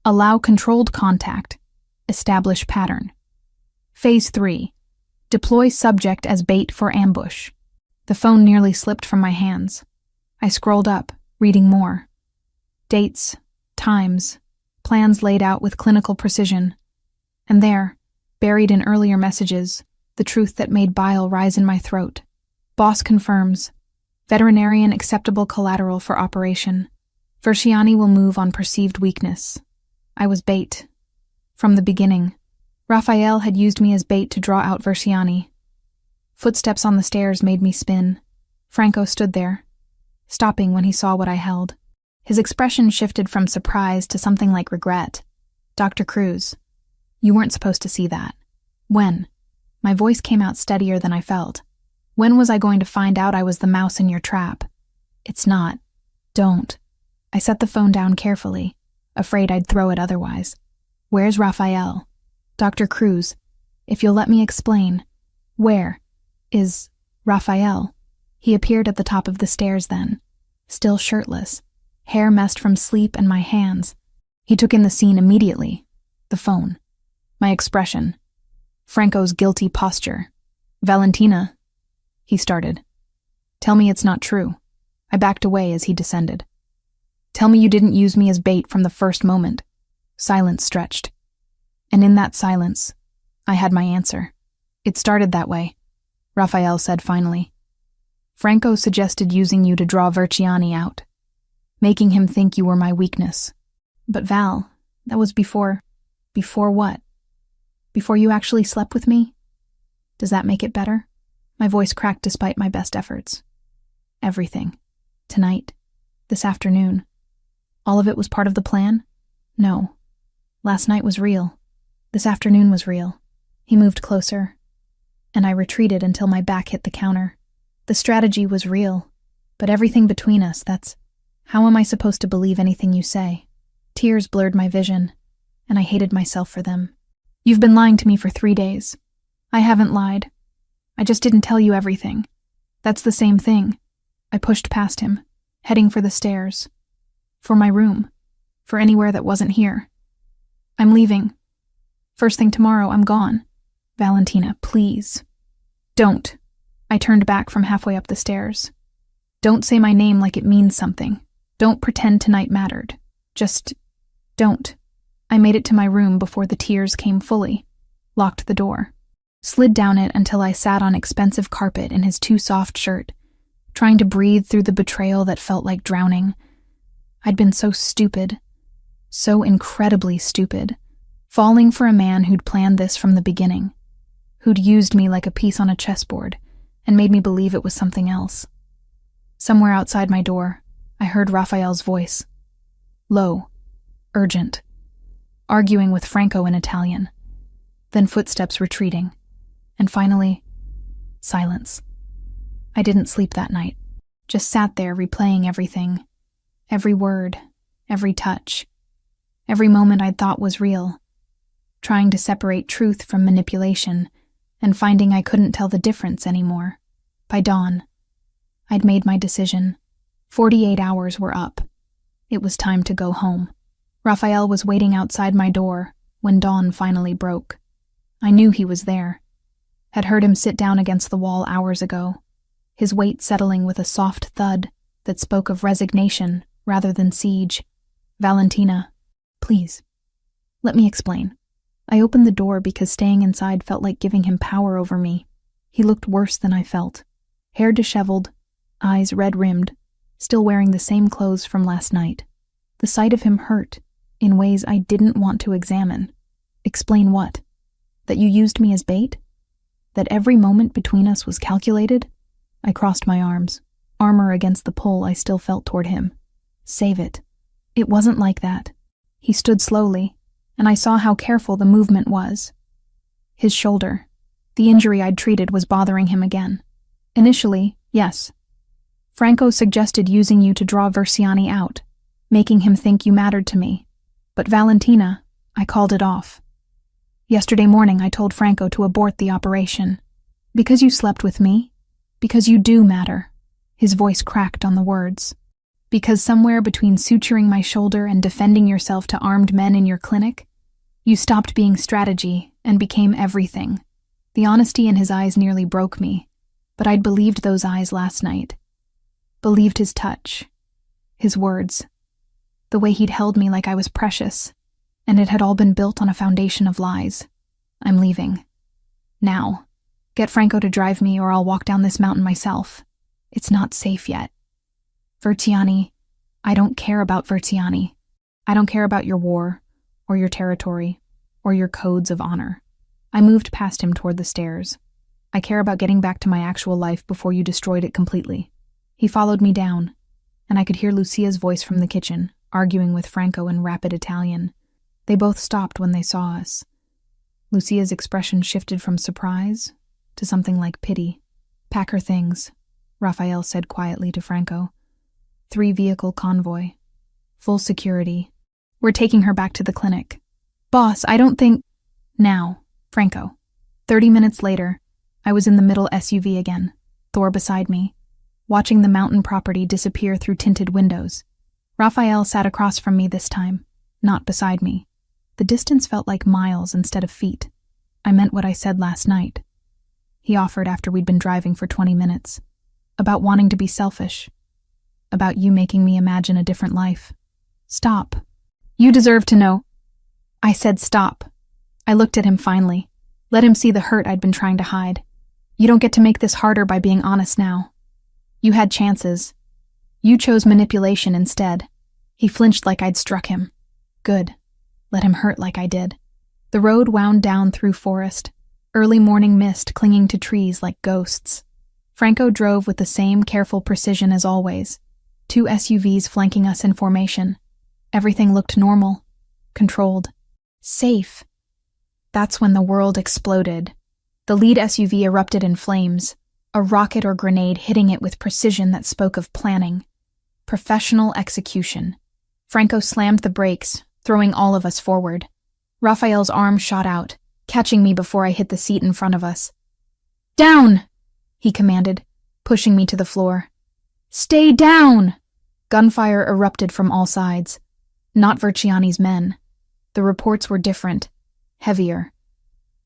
Allow controlled contact. Establish pattern. Phase 3. Deploy subject as bait for ambush." The phone nearly slipped from my hands. I scrolled up, reading more. Dates, times, plans laid out with clinical precision. And there, buried in earlier messages, the truth that made bile rise in my throat. Boss confirms. Veterinarian acceptable collateral for operation. Versiani will move on perceived weakness. I was bait. From the beginning. Raphael had used me as bait to draw out Versiani. Footsteps on the stairs made me spin. Franco stood there, stopping when he saw what I held. His expression shifted from surprise to something like regret. "Dr. Cruz, you weren't supposed to see that." "When?" My voice came out steadier than I felt. "When was I going to find out I was the mouse in your trap?" "It's not. Don't." I set the phone down carefully, afraid I'd throw it otherwise. "Where's Raphael?" "Dr. Cruz, if you'll let me explain. Where is Raphael?" He appeared at the top of the stairs then, still shirtless, hair messed from sleep and my hands. He took in the scene immediately. The phone. My expression. Franco's guilty posture. "Valentina," he started. "Tell me it's not true." I backed away as he descended. "Tell me you didn't use me as bait from the first moment." Silence stretched. And in that silence, I had my answer. "It started that way," Raphael said finally. "Franco suggested using you to draw Versiani out, making him think you were my weakness. But Val, that was before what? Before you actually slept with me? Does that make it better?" My voice cracked despite my best efforts. "Everything. Tonight. This afternoon. All of it was part of the plan? No. Last night was real. This afternoon was real." He moved closer, and I retreated until my back hit the counter. "The strategy was real, but everything between us, that's... How am I supposed to believe anything you say?" Tears blurred my vision, and I hated myself for them. "You've been lying to me for 3 days. I haven't lied. I just didn't tell you everything. That's the same thing." I pushed past him, heading for the stairs. For my room. For anywhere that wasn't here. "I'm leaving. First thing tomorrow, I'm gone." "Valentina, please." "Don't." I turned back from halfway up the stairs. "Don't say my name like it means something. Don't pretend tonight mattered. Just don't." I made it to my room before the tears came fully, locked the door, slid down it until I sat on expensive carpet in his too soft shirt, trying to breathe through the betrayal that felt like drowning. I'd been so stupid, so incredibly stupid, falling for a man who'd planned this from the beginning, who'd used me like a piece on a chessboard and made me believe it was something else. Somewhere outside my door, I heard Raphael's voice. Low, urgent, arguing with Franco in Italian. Then footsteps retreating. And finally, silence. I didn't sleep that night. Just sat there replaying everything. Every word, every touch. Every moment I'd thought was real. Trying to separate truth from manipulation, and finding I couldn't tell the difference anymore. By dawn, I'd made my decision. 48 hours were up. It was time to go home. Raphael was waiting outside my door when dawn finally broke. I knew he was there. Had heard him sit down against the wall hours ago, his weight settling with a soft thud that spoke of resignation rather than siege. Valentina, please, let me explain. I opened the door because staying inside felt like giving him power over me. He looked worse than I felt. Hair disheveled, eyes red-rimmed, still wearing the same clothes from last night. The sight of him hurt, in ways I didn't want to examine. Explain what? That you used me as bait? That every moment between us was calculated? I crossed my arms, armor against the pull I still felt toward him. Save it. It wasn't like that. He stood slowly, and I saw how careful the movement was. His shoulder, the injury I'd treated, was bothering him again. Initially, yes. Franco suggested using you to draw Versiani out, making him think you mattered to me. But Valentina, I called it off. Yesterday morning I told Franco to abort the operation. Because you slept with me? Because you do matter. His voice cracked on the words. Because somewhere between suturing my shoulder and defending yourself to armed men in your clinic, you stopped being strategy and became everything. The honesty in his eyes nearly broke me, but I'd believed those eyes last night. Believed his touch, his words, the way he'd held me like I was precious, and it had all been built on a foundation of lies. I'm leaving. Now. Get Franco to drive me or I'll walk down this mountain myself. It's not safe yet. Versiani, I don't care about Versiani. I don't care about your war, or your territory, or your codes of honor. I moved past him toward the stairs. I care about getting back to my actual life before you destroyed it completely. He followed me down, and I could hear Lucia's voice from the kitchen, arguing with Franco in rapid Italian. They both stopped when they saw us. Lucia's expression shifted from surprise to something like pity. "Pack her things," Raphael said quietly to Franco. 3-vehicle convoy. Full security. "We're taking her back to the clinic." "Boss, I don't think—" "Now, Franco." 30 minutes later, I was in the middle SUV again, Thor beside me, watching the mountain property disappear through tinted windows. Raphael sat across from me this time, not beside me. The distance felt like miles instead of feet. I meant what I said last night. He offered after we'd been driving for 20 minutes. About wanting to be selfish. About you making me imagine a different life. "Stop. You deserve to know." I said stop. I looked at him finally. Let him see the hurt I'd been trying to hide. "You don't get to make this harder by being honest now. You had chances. You chose manipulation instead." He flinched like I'd struck him. Good. Let him hurt like I did. The road wound down through forest, early morning mist clinging to trees like ghosts. Franco drove with the same careful precision as always, 2 SUVs flanking us in formation. Everything looked normal, controlled, safe. That's when the world exploded. The lead SUV erupted in flames, a rocket or grenade hitting it with precision that spoke of planning. Professional execution. Franco slammed the brakes, throwing all of us forward. Raphael's arm shot out, catching me before I hit the seat in front of us. "Down!" he commanded, pushing me to the floor. "Stay down!" Gunfire erupted from all sides. Not Verciani's men. The reports were different, heavier.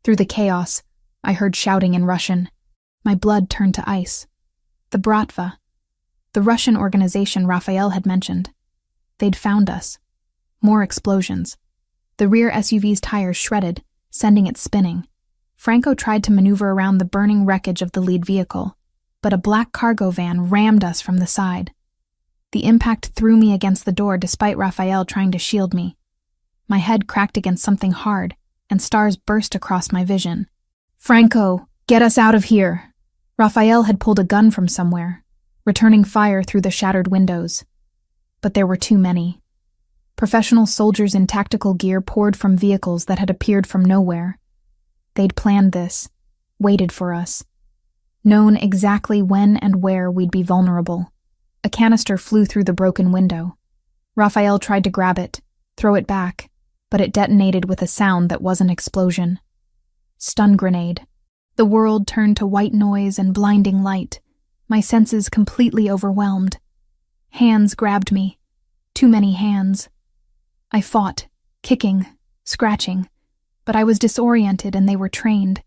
Through the chaos, I heard shouting in Russian. My blood turned to ice. The Bratva, the Russian organization Raphael had mentioned. They'd found us. More explosions. The rear SUV's tires shredded, sending it spinning. Franco tried to maneuver around the burning wreckage of the lead vehicle, but a black cargo van rammed us from the side. The impact threw me against the door despite Raphael trying to shield me. My head cracked against something hard, and stars burst across my vision. "Franco, get us out of here!" Raphael had pulled a gun from somewhere, returning fire through the shattered windows. But there were too many. Professional soldiers in tactical gear poured from vehicles that had appeared from nowhere. They'd planned this, waited for us, known exactly when and where we'd be vulnerable. A canister flew through the broken window. Raphael tried to grab it, throw it back, but it detonated with a sound that was an explosion. Stun grenade. The world turned to white noise and blinding light, my senses completely overwhelmed. Hands grabbed me. Too many hands. I fought, kicking, scratching, but I was disoriented and they were trained.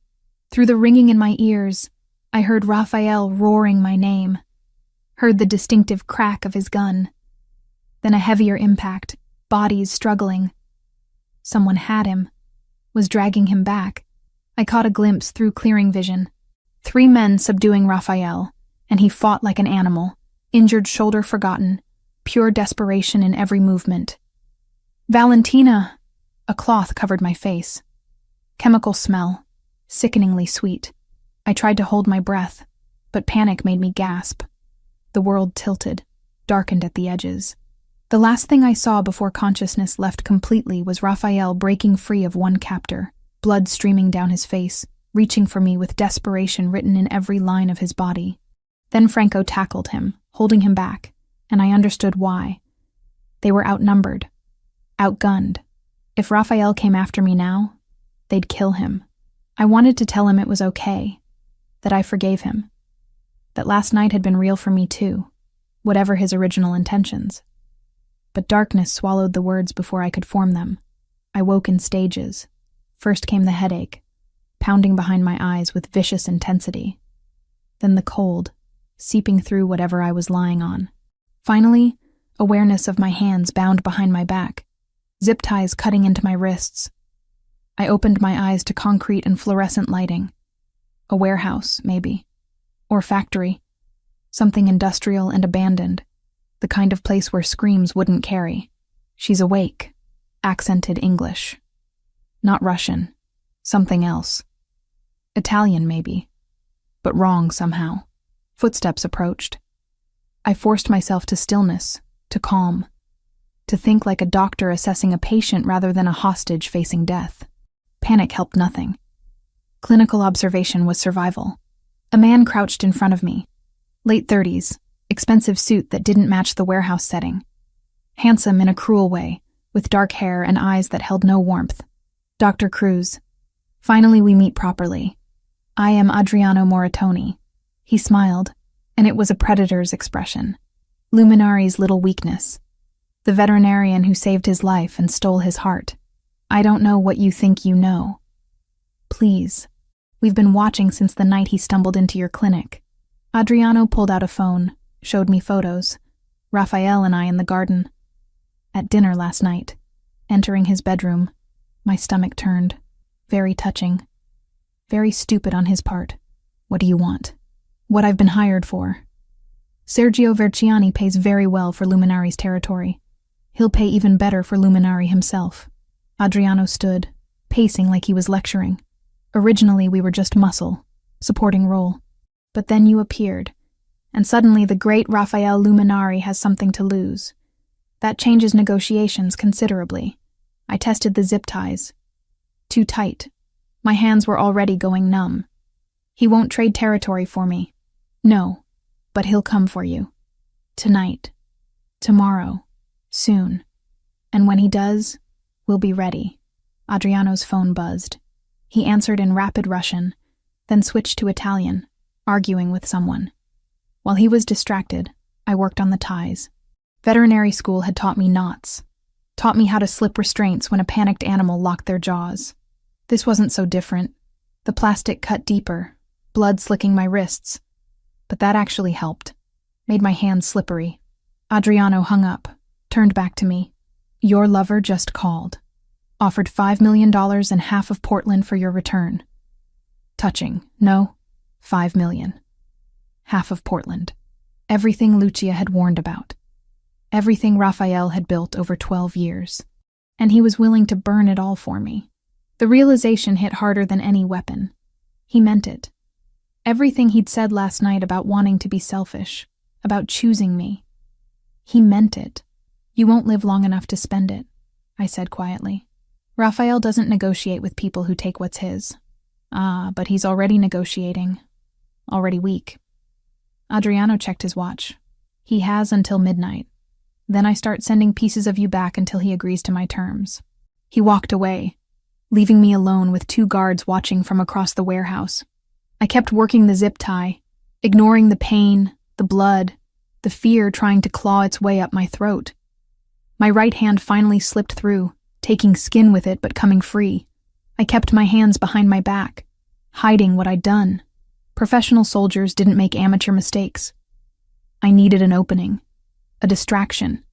Through the ringing in my ears, I heard Raphael roaring my name, heard the distinctive crack of his gun. Then a heavier impact, bodies struggling. Someone had him, was dragging him back. I caught a glimpse through clearing vision. 3 men subduing Raphael, and he fought like an animal, injured shoulder forgotten, pure desperation in every movement. "Valentina!" A cloth covered my face. Chemical smell, sickeningly sweet. I tried to hold my breath, but panic made me gasp. The world tilted, darkened at the edges. The last thing I saw before consciousness left completely was Raphael breaking free of one captor, blood streaming down his face, reaching for me with desperation written in every line of his body. Then Franco tackled him, holding him back, and I understood why. They were outnumbered, outgunned. If Raphael came after me now, they'd kill him. I wanted to tell him it was okay, that I forgave him, that last night had been real for me too, whatever his original intentions. But darkness swallowed the words before I could form them. I woke in stages. First came the headache, pounding behind my eyes with vicious intensity. Then the cold, seeping through whatever I was lying on. Finally, awareness of my hands bound behind my back, zip ties cutting into my wrists. I opened my eyes to concrete and fluorescent lighting. A warehouse, maybe. Or factory. Something industrial and abandoned. The kind of place where screams wouldn't carry. "She's awake." Accented English. Not Russian. Something else. Italian, maybe. But wrong somehow. Footsteps approached. I forced myself to stillness, to calm, to think like a doctor assessing a patient rather than a hostage facing death. Panic helped nothing. Clinical observation was survival. A man crouched in front of me. Late 30s, expensive suit that didn't match the warehouse setting. Handsome in a cruel way, with dark hair and eyes that held no warmth. Dr. Cruz. Finally we meet properly. I am Adriano Moritoni. He smiled, and it was a predator's expression. Luminari's little weakness. The veterinarian who saved his life and stole his heart. I don't know what you think you know. Please. We've been watching since the night he stumbled into your clinic. Adriano pulled out a phone, showed me photos. Raphael and I in the garden. At dinner last night. Entering his bedroom. My stomach turned. Very touching. Very stupid on his part. What do you want? What I've been hired for. Sergio Verciani pays very well for Luminari's territory. He'll pay even better for Luminari himself. Adriano stood, pacing like he was lecturing. Originally we were just muscle, supporting role. But then you appeared, and suddenly the great Raphael Luminari has something to lose. That changes negotiations considerably. I tested the zip ties. Too tight. My hands were already going numb. He won't trade territory for me. No, but he'll come for you. Tonight. Tomorrow. Soon. And when he does, we'll be ready. Adriano's phone buzzed. He answered in rapid Russian, then switched to Italian, arguing with someone. While he was distracted, I worked on the ties. Veterinary school had taught me knots, taught me how to slip restraints when a panicked animal locked their jaws. This wasn't so different. The plastic cut deeper, blood slicking my wrists. But that actually helped, made my hands slippery. Adriano hung up, turned back to me. Your lover just called. Offered $5 million and half of Portland for your return. Touching, no? $5 million. Half of Portland. Everything Lucia had warned about. Everything Raphael had built over 12 years. And he was willing to burn it all for me. The realization hit harder than any weapon. He meant it. Everything he'd said last night about wanting to be selfish, about choosing me. He meant it. You won't live long enough to spend it, I said quietly. Raphael doesn't negotiate with people who take what's his. But he's already negotiating. Already weak. Adriano checked his watch. He has until midnight. Then I start sending pieces of you back until he agrees to my terms. He walked away, leaving me alone with 2 guards watching from across the warehouse. I kept working the zip tie, ignoring the pain, the blood, the fear trying to claw its way up my throat. My right hand finally slipped through, taking skin with it but coming free. I kept my hands behind my back, hiding what I'd done. Professional soldiers didn't make amateur mistakes. I needed an opening, a distraction,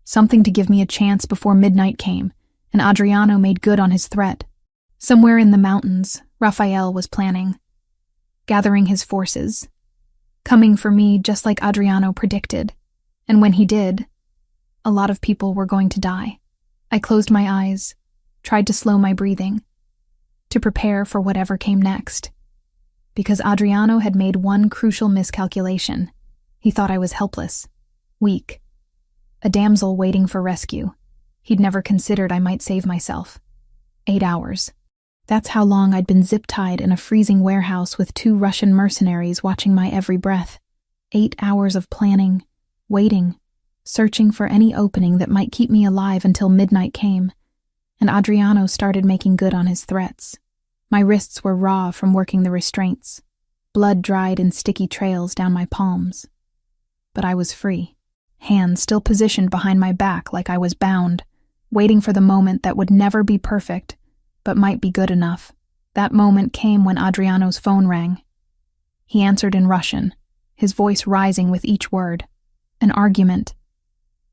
something to give me a chance before midnight came, and Adriano made good on his threat. Somewhere in the mountains, Raphael was planning, gathering his forces, coming for me just like Adriano predicted, and when he did, a lot of people were going to die. I closed my eyes, tried to slow my breathing, to prepare for whatever came next. Because Adriano had made one crucial miscalculation. He thought I was helpless, weak, a damsel waiting for rescue. He'd never considered I might save myself. 8 hours. That's how long I'd been zip-tied in a freezing warehouse with 2 Russian mercenaries watching my every breath. 8 hours of planning, waiting, searching for any opening that might keep me alive until midnight came, and Adriano started making good on his threats. My wrists were raw from working the restraints, blood dried in sticky trails down my palms. But I was free, hands still positioned behind my back like I was bound, waiting for the moment that would never be perfect, but might be good enough. That moment came when Adriano's phone rang. He answered in Russian, his voice rising with each word. An argument.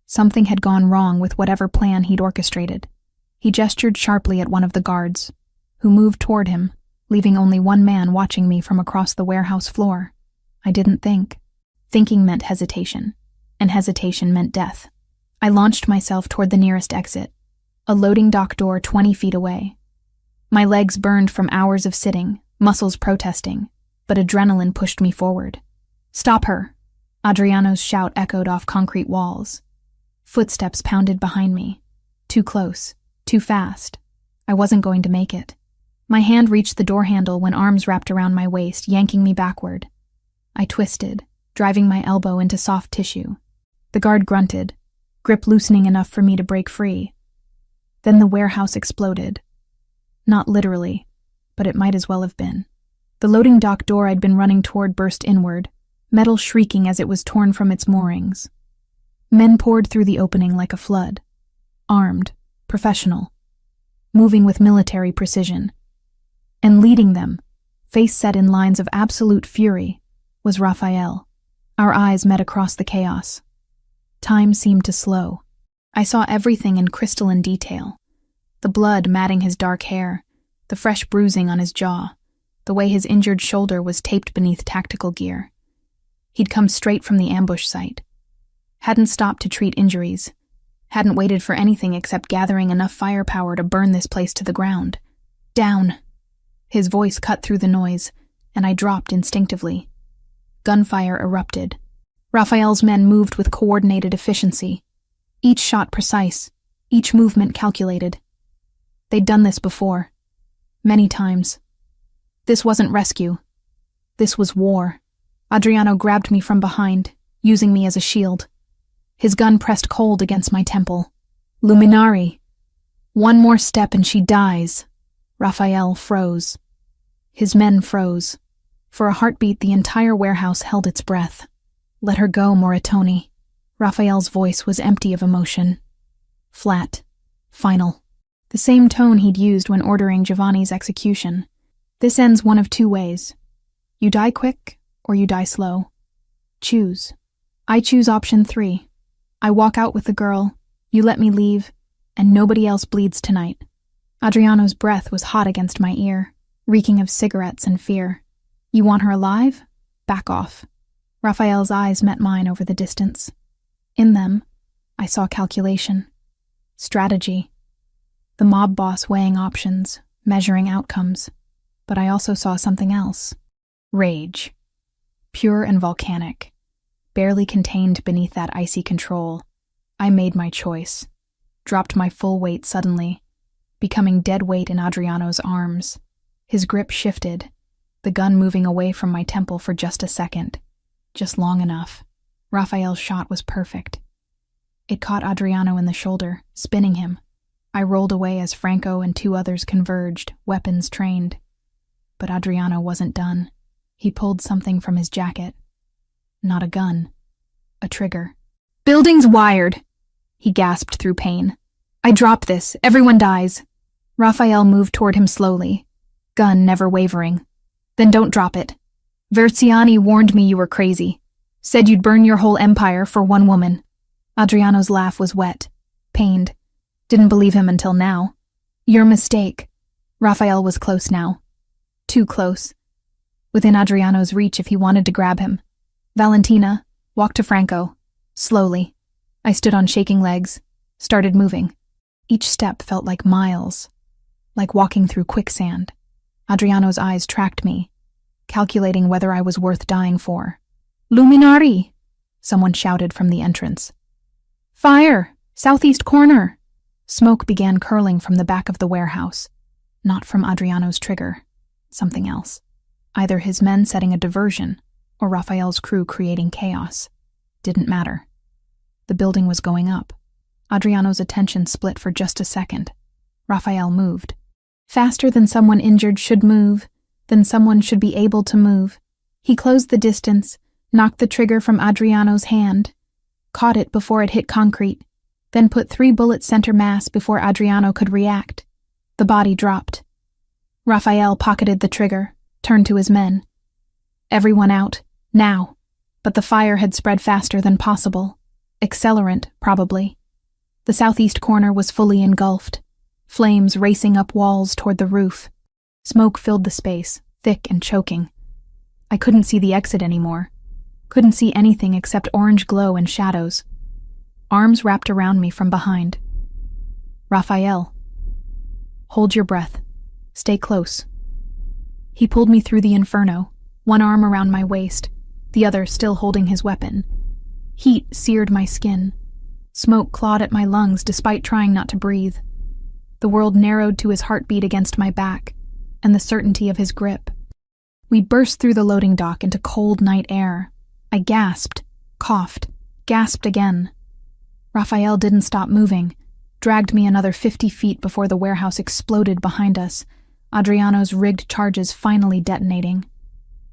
Something had gone wrong with whatever plan he'd orchestrated. He gestured sharply at one of the guards, who moved toward him, leaving only one man watching me from across the warehouse floor. I didn't think. Thinking meant hesitation, and hesitation meant death. I launched myself toward the nearest exit, a loading dock door 20 feet away. My legs burned from hours of sitting, muscles protesting, but adrenaline pushed me forward. "Stop her!" Adriano's shout echoed off concrete walls. Footsteps pounded behind me. Too close, too fast. I wasn't going to make it. My hand reached the door handle when arms wrapped around my waist, yanking me backward. I twisted, driving my elbow into soft tissue. The guard grunted, grip loosening enough for me to break free. Then the warehouse exploded. Not literally, but it might as well have been. The loading dock door I'd been running toward burst inward, metal shrieking as it was torn from its moorings. Men poured through the opening like a flood. Armed, professional, moving with military precision. And leading them, face set in lines of absolute fury, was Raphael. Our eyes met across the chaos. Time seemed to slow. I saw everything in crystalline detail. The blood matting his dark hair, the fresh bruising on his jaw, the way his injured shoulder was taped beneath tactical gear. He'd come straight from the ambush site. Hadn't stopped to treat injuries. Hadn't waited for anything except gathering enough firepower to burn this place to the ground. "Down!" His voice cut through the noise, and I dropped instinctively. Gunfire erupted. Raphael's men moved with coordinated efficiency. Each shot precise, each movement calculated. They'd done this before. Many times. This wasn't rescue. This was war. Adriano grabbed me from behind, using me as a shield. His gun pressed cold against my temple. "Luminari! One more step and she dies." Raphael froze. His men froze. For a heartbeat, the entire warehouse held its breath. "Let her go, Moritoni." Raphael's voice was empty of emotion. Flat. Final. The same tone he'd used when ordering Giovanni's execution. "This ends one of two ways. You die quick, or you die slow. Choose." I choose option 3. I walk out with the girl, you let me leave, and nobody else bleeds tonight. Adriano's breath was hot against my ear, reeking of cigarettes and fear. "You want her alive? Back off." Raphael's eyes met mine over the distance. In them, I saw calculation. Strategy. The mob boss weighing options, measuring outcomes. But I also saw something else. Rage. Pure and volcanic. Barely contained beneath that icy control. I made my choice. Dropped my full weight suddenly, becoming dead weight in Adriano's arms. His grip shifted, the gun moving away from my temple for just a second. Just long enough. Raphael's shot was perfect. It caught Adriano in the shoulder, spinning him. I rolled away as Franco and 2 others converged, weapons trained. But Adriano wasn't done. He pulled something from his jacket. Not a gun. A trigger. "Building's wired!" he gasped through pain. "I drop this. Everyone dies." Raphael moved toward him slowly, gun never wavering. "Then don't drop it. Verziani warned me you were crazy. Said you'd burn your whole empire for one woman." Adriano's laugh was wet, pained. Didn't believe him until now. "Your mistake." Raphael was close now. Too close. Within Adriano's reach if he wanted to grab him. "Valentina, walk to Franco." Slowly. I stood on shaking legs, started moving. Each step felt like miles, like walking through quicksand. Adriano's eyes tracked me, calculating whether I was worth dying for. "Luminari!" someone shouted from the entrance. "Fire! Southeast corner!" Smoke began curling from the back of the warehouse. Not from Adriano's trigger. Something else. Either his men setting a diversion, or Raphael's crew creating chaos. Didn't matter. The building was going up. Adriano's attention split for just a second. Raphael moved. Faster than someone injured should move, than someone should be able to move. He closed the distance, knocked the trigger from Adriano's hand, caught it before it hit concrete, then put 3 bullets center mass before Adriano could react. The body dropped. Raphael pocketed the trigger, turned to his men. Everyone out, now. But the fire had spread faster than possible. Accelerant, probably. The southeast corner was fully engulfed, flames racing up walls toward the roof. Smoke filled the space, thick and choking. I couldn't see the exit anymore. Couldn't see anything except orange glow and shadows. Arms wrapped around me from behind. "Raphael, hold your breath. Stay close." He pulled me through the inferno, one arm around my waist, the other still holding his weapon. Heat seared my skin. Smoke clawed at my lungs despite trying not to breathe. The world narrowed to his heartbeat against my back, and the certainty of his grip. We burst through the loading dock into cold night air. I gasped, coughed, gasped again. Raphael didn't stop moving, dragged me another 50 feet before the warehouse exploded behind us, Adriano's rigged charges finally detonating.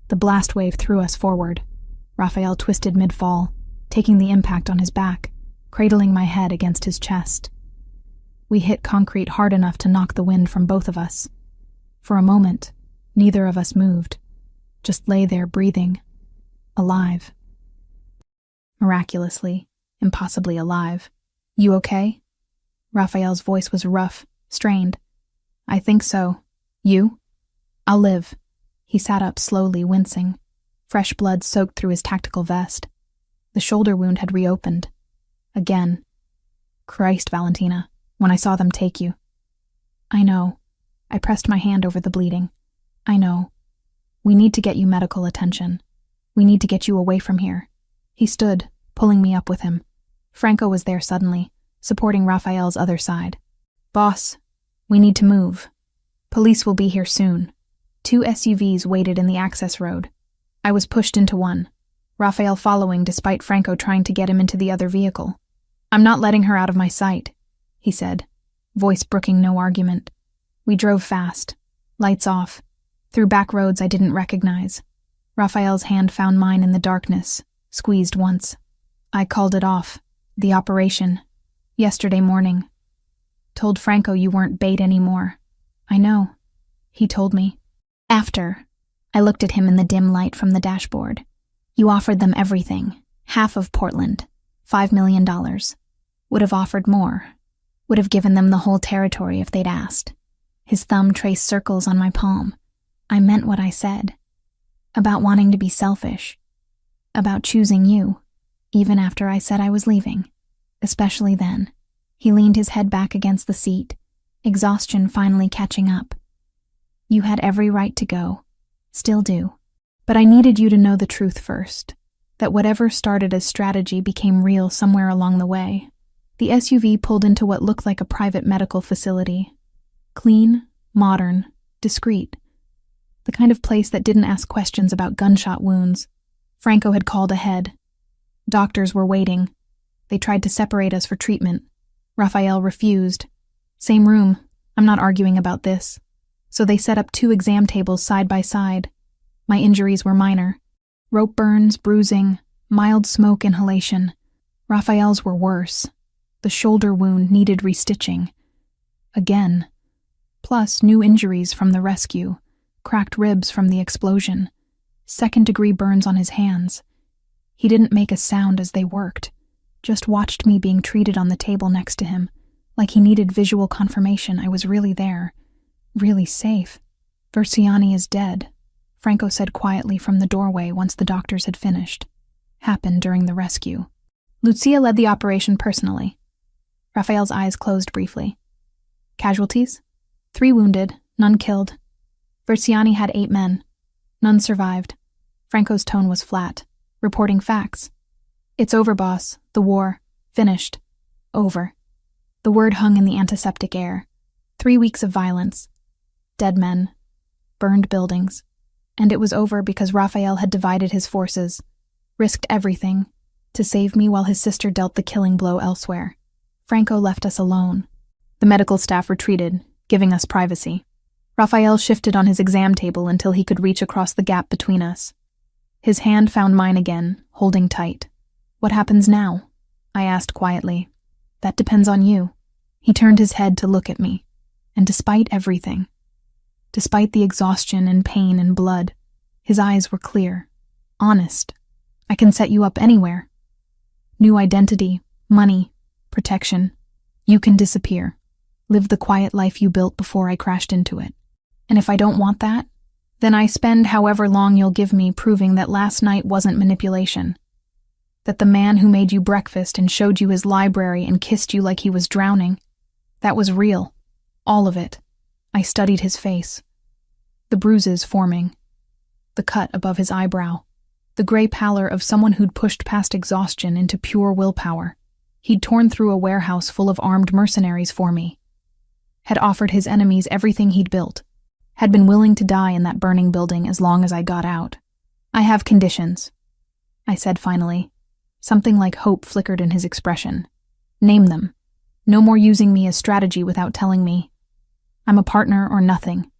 The blast wave threw us forward. Raphael twisted mid-fall, taking the impact on his back, cradling my head against his chest. We hit concrete hard enough to knock the wind from both of us. For a moment, neither of us moved, just lay there breathing, alive. Miraculously, impossibly alive. "You okay?" Raphael's voice was rough, strained. "I think so. You?" "I'll live." He sat up slowly, wincing. Fresh blood soaked through his tactical vest. The shoulder wound had reopened. Again. "Christ, Valentina, when I saw them take you." "I know." I pressed my hand over the bleeding. "I know. We need to get you medical attention. We need to get you away from here." He stood, pulling me up with him. Franco was there suddenly, supporting Raphael's other side. "Boss, we need to move. Police will be here soon." 2 SUVs waited in the access road. I was pushed into one, Raphael following despite Franco trying to get him into the other vehicle. "I'm not letting her out of my sight," he said, voice brooking no argument. We drove fast, lights off, through back roads I didn't recognize. Raphael's hand found mine in the darkness, squeezed once. "I called it off, the operation, yesterday morning. Told Franco you weren't bait anymore." "I know," he told me. "After," I looked at him in the dim light from the dashboard. "You offered them everything, half of Portland, $5 million. Would have offered more. Would have given them the whole territory if they'd asked." His thumb traced circles on my palm. "I meant what I said. About wanting to be selfish. About choosing you, even after I said I was leaving. Especially then." He leaned his head back against the seat, exhaustion finally catching up. "You had every right to go. Still do. But I needed you to know the truth first, that whatever started as strategy became real somewhere along the way." The SUV pulled into what looked like a private medical facility. Clean, modern, discreet. The kind of place that didn't ask questions about gunshot wounds. Franco had called ahead. Doctors were waiting. They tried to separate us for treatment. Raphael refused. "Same room. I'm not arguing about this." So they set up 2 exam tables side by side. My injuries were minor. Rope burns, bruising, mild smoke inhalation. Raphael's were worse. The shoulder wound needed restitching. Again. Plus new injuries from the rescue, cracked ribs from the explosion, 2nd-degree burns on his hands. He didn't make a sound as they worked, just watched me being treated on the table next to him, like he needed visual confirmation I was really there, really safe. "Versiani is dead," Franco said quietly from the doorway once the doctors had finished. Happened during the rescue. Lucia led the operation personally. Raphael's eyes closed briefly. "Casualties? 3 wounded, none killed. Versiani had 8 men. None survived." Franco's tone was flat, reporting facts. "It's over, boss. The war. Finished. Over." The word hung in the antiseptic air. 3 weeks of violence. Dead men. Burned buildings. And it was over because Raphael had divided his forces, risked everything, to save me while his sister dealt the killing blow elsewhere. Franco left us alone. The medical staff retreated, giving us privacy. Raphael shifted on his exam table until he could reach across the gap between us. His hand found mine again, holding tight. "What happens now?" I asked quietly. "That depends on you." He turned his head to look at me, and despite everything, despite the exhaustion and pain and blood, his eyes were clear, honest. "I can set you up anywhere. New identity, money, protection. You can disappear. Live the quiet life you built before I crashed into it. And if I don't want that, then I spend however long you'll give me proving that last night wasn't manipulation. That the man who made you breakfast and showed you his library and kissed you like he was drowning, that was real. All of it." I studied his face. the bruises forming, the cut above his eyebrow, the gray pallor of someone who'd pushed past exhaustion into pure willpower. He'd torn through a warehouse full of armed mercenaries for me, had offered his enemies everything he'd built, had been willing to die in that burning building as long as I got out. "I have conditions," I said finally. Something like hope flickered in his expression. "Name them. No more using me as strategy without telling me. I'm a partner or nothing."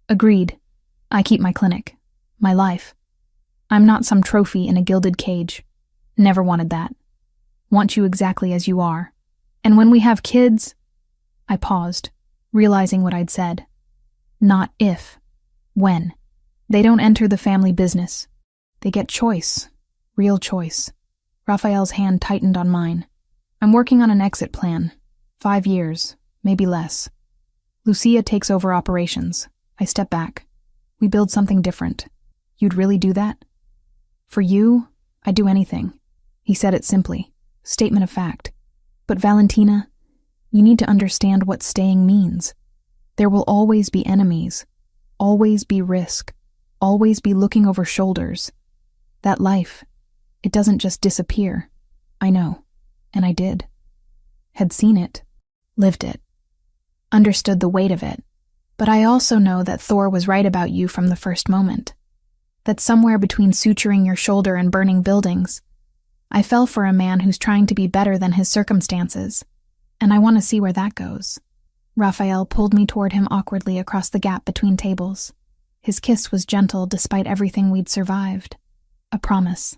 "Agreed. I keep my clinic. My life. I'm not some trophy in a gilded cage. Never wanted that. Want you exactly as you are. And when we have kids—" I paused, realizing what I'd said. Not if. When. They don't enter the family business. They get choice. Real choice. Raphael's hand tightened on mine. "I'm working on an exit plan. 5 years, maybe less. Lucia takes over operations. I step back. We build something different. You'd really do that?" "For you, I'd do anything." He said it simply. Statement of fact. "But Valentina, you need to understand what staying means. There will always be enemies. Always be risk. Always be looking over shoulders. That life, it doesn't just disappear." I know. And I did. Had seen it. Lived it. Understood the weight of it. But I also know that Thor was right about you from the first moment. That somewhere between suturing your shoulder and burning buildings, I fell for a man who's trying to be better than his circumstances. And I want to see where that goes. Raphael pulled me toward him awkwardly across the gap between tables. His kiss was gentle despite everything we'd survived. A promise.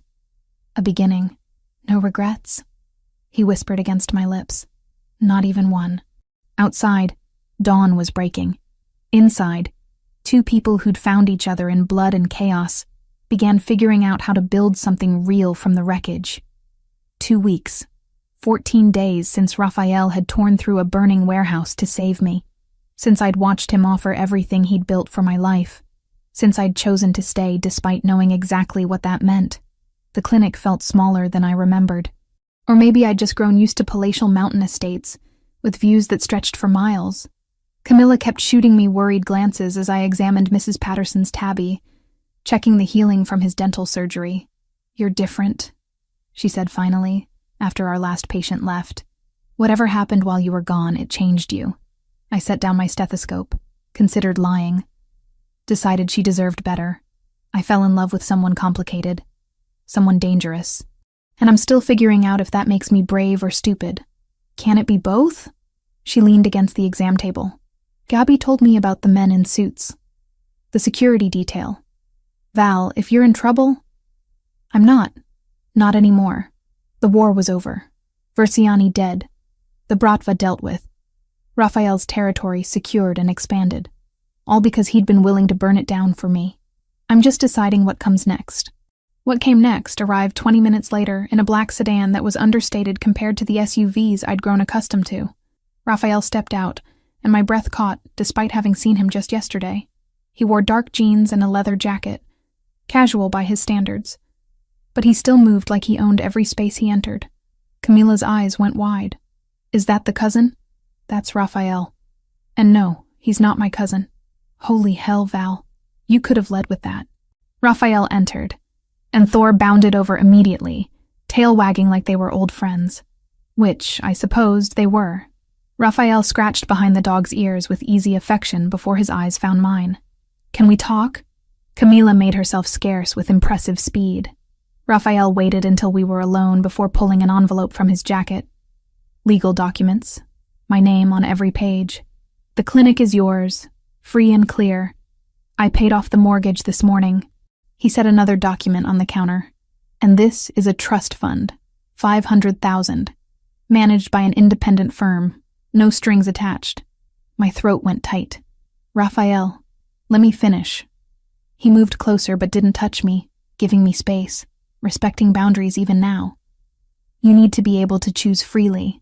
A beginning. "No regrets?" He whispered against my lips. "Not even one." Outside, dawn was breaking. Inside, 2 people who'd found each other in blood and chaos began figuring out how to build something real from the wreckage. 2 weeks, 14 days since Raphael had torn through a burning warehouse to save me, since I'd watched him offer everything he'd built for my life, since I'd chosen to stay despite knowing exactly what that meant. The clinic felt smaller than I remembered. Or maybe I'd just grown used to palatial mountain estates, with views that stretched for miles. Camilla kept shooting me worried glances as I examined Mrs. Patterson's tabby, checking the healing from his dental surgery. "You're different," she said finally, after our last patient left. "Whatever happened while you were gone, it changed you." I set down my stethoscope, considered lying. Decided she deserved better. I fell in love with someone complicated, someone dangerous. And I'm still figuring out if that makes me brave or stupid. Can it be both? She leaned against the exam table. "Gabby told me about the men in suits. The security detail. Val, if you're in trouble—" "I'm not. Not anymore. The war was over. Versiani dead. The Bratva dealt with. Raphael's territory secured and expanded. All because he'd been willing to burn it down for me. I'm just deciding what comes next." What came next arrived 20 minutes later in a black sedan that was understated compared to the SUVs I'd grown accustomed to. Raphael stepped out, and my breath caught, despite having seen him just yesterday. He wore dark jeans and a leather jacket, casual by his standards. But he still moved like he owned every space he entered. Camilla's eyes went wide. "Is that the cousin?" "That's Raphael. And no, he's not my cousin." "Holy hell, Val. You could have led with that." Raphael entered, and Thor bounded over immediately, tail wagging like they were old friends. Which, I supposed, they were. Raphael scratched behind the dog's ears with easy affection before his eyes found mine. "Can we talk?" Camilla made herself scarce with impressive speed. Raphael waited until we were alone before pulling an envelope from his jacket. "Legal documents. My name on every page. The clinic is yours, free and clear. I paid off the mortgage this morning." He set another document on the counter. "And this is a trust fund, 500,000, managed by an independent firm, no strings attached." My throat went tight. "Raphael, let me finish." He moved closer but didn't touch me, giving me space, respecting boundaries even now. "You need to be able to choose freely.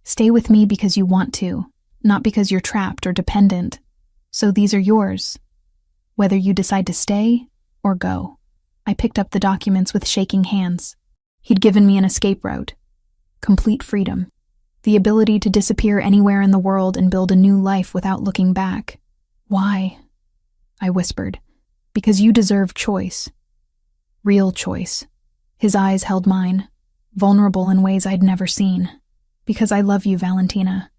Stay with me because you want to, not because you're trapped or dependent. So these are yours, whether you decide to stay or go." I picked up the documents with shaking hands. He'd given me an escape route. Complete freedom. The ability to disappear anywhere in the world and build a new life without looking back. Why? I whispered. Because you deserve choice. Real choice. His eyes held mine, vulnerable in ways I'd never seen. Because I love you, Valentina.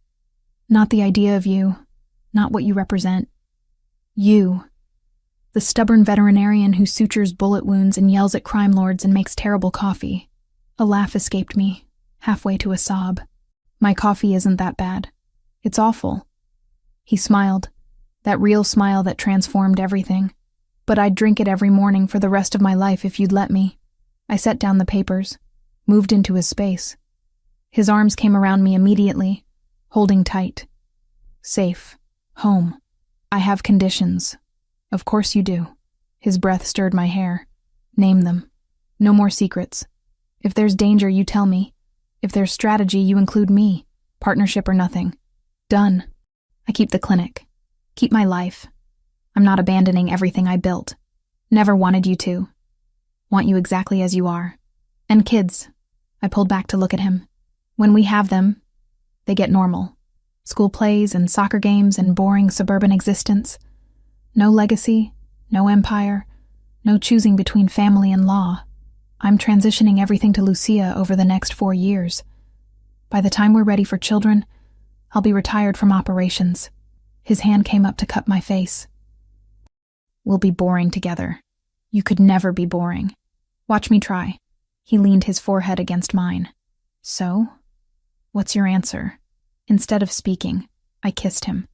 Not the idea of you, not what you represent. You. The stubborn veterinarian who sutures bullet wounds and yells at crime lords and makes terrible coffee. A laugh escaped me, halfway to a sob. My coffee isn't that bad. It's awful. He smiled, that real smile that transformed everything. But I'd drink it every morning for the rest of my life if you'd let me. I set down the papers, moved into his space. His arms came around me immediately, holding tight. Safe. Home. I have conditions. Of course you do. His breath stirred my hair. Name them. No more secrets. If there's danger, you tell me. If there's strategy, you include me. Partnership or nothing. Done. I keep the clinic. Keep my life. I'm not abandoning everything I built. Never wanted you to. Want you exactly as you are. And kids. I pulled back to look at him. When we have them, they get normal. School plays and soccer games and boring suburban existence. No legacy, no empire, no choosing between family and law. I'm transitioning everything to Lucia over the next 4 years. By the time we're ready for children, I'll be retired from operations. His hand came up to cup my face. We'll be boring together. You could never be boring. Watch me try. He leaned his forehead against mine. So? What's your answer? Instead of speaking, I kissed him.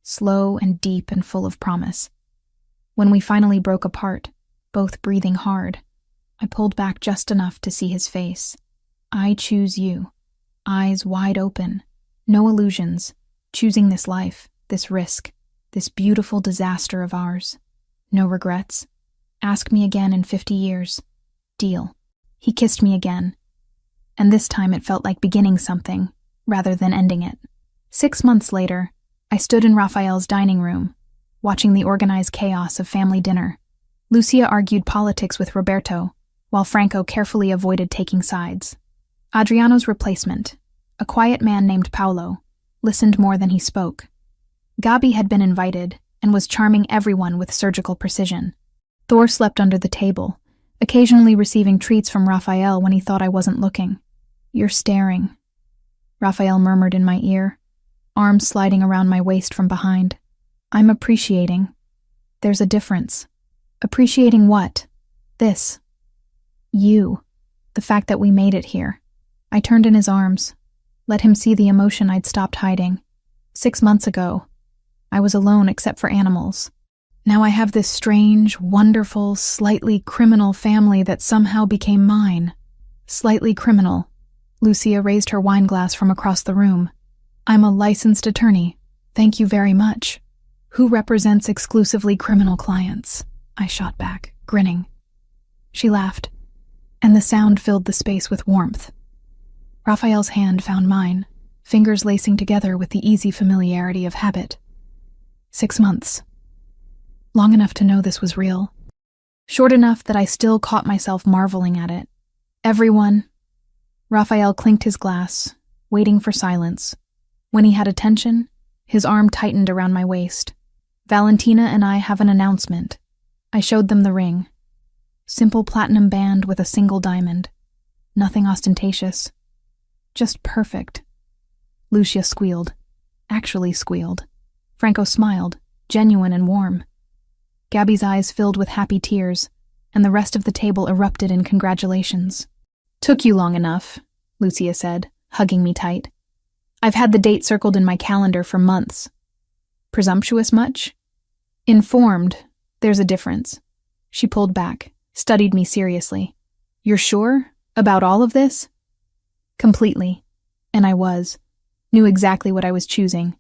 Slow and deep and full of promise. When we finally broke apart, both breathing hard, I pulled back just enough to see his face. I choose you. Eyes wide open. No illusions. Choosing this life, this risk, this beautiful disaster of ours. No regrets. Ask me again in 50 years. Deal. He kissed me again. And this time it felt like beginning something, rather than ending it. 6 months later, I stood in Raphael's dining room, watching the organized chaos of family dinner. Lucia argued politics with Roberto, while Franco carefully avoided taking sides. Adriano's replacement, a quiet man named Paolo, listened more than he spoke. Gabi had been invited and was charming everyone with surgical precision. Thor slept under the table, occasionally receiving treats from Raphael when he thought I wasn't looking. You're staring, Raphael murmured in my ear, arms sliding around my waist from behind. I'm appreciating. There's a difference. Appreciating what? This. You. The fact that we made it here. I turned in his arms, let him see the emotion I'd stopped hiding. 6 months ago, I was alone except for animals. Now I have this strange, wonderful, slightly criminal family that somehow became mine. Slightly criminal. Lucia raised her wine glass from across the room. I'm a licensed attorney. Thank you very much. Who represents exclusively criminal clients? I shot back, grinning. She laughed, and the sound filled the space with warmth. Raphael's hand found mine, fingers lacing together with the easy familiarity of habit. 6 months. Long enough to know this was real. Short enough that I still caught myself marveling at it. Everyone. Raphael clinked his glass, waiting for silence. When he had attention, his arm tightened around my waist. Valentina and I have an announcement. I showed them the ring. Simple platinum band with a single diamond. Nothing ostentatious. Just perfect. Lucia squealed. Actually squealed. Franco smiled, genuine and warm. Gabby's eyes filled with happy tears, and the rest of the table erupted in congratulations. Took you long enough, Lucia said, hugging me tight. I've had the date circled in my calendar for months. Presumptuous much? Informed. There's a difference. She pulled back, studied me seriously. You're sure? About all of this? Completely. And I was. Knew exactly what I was choosing.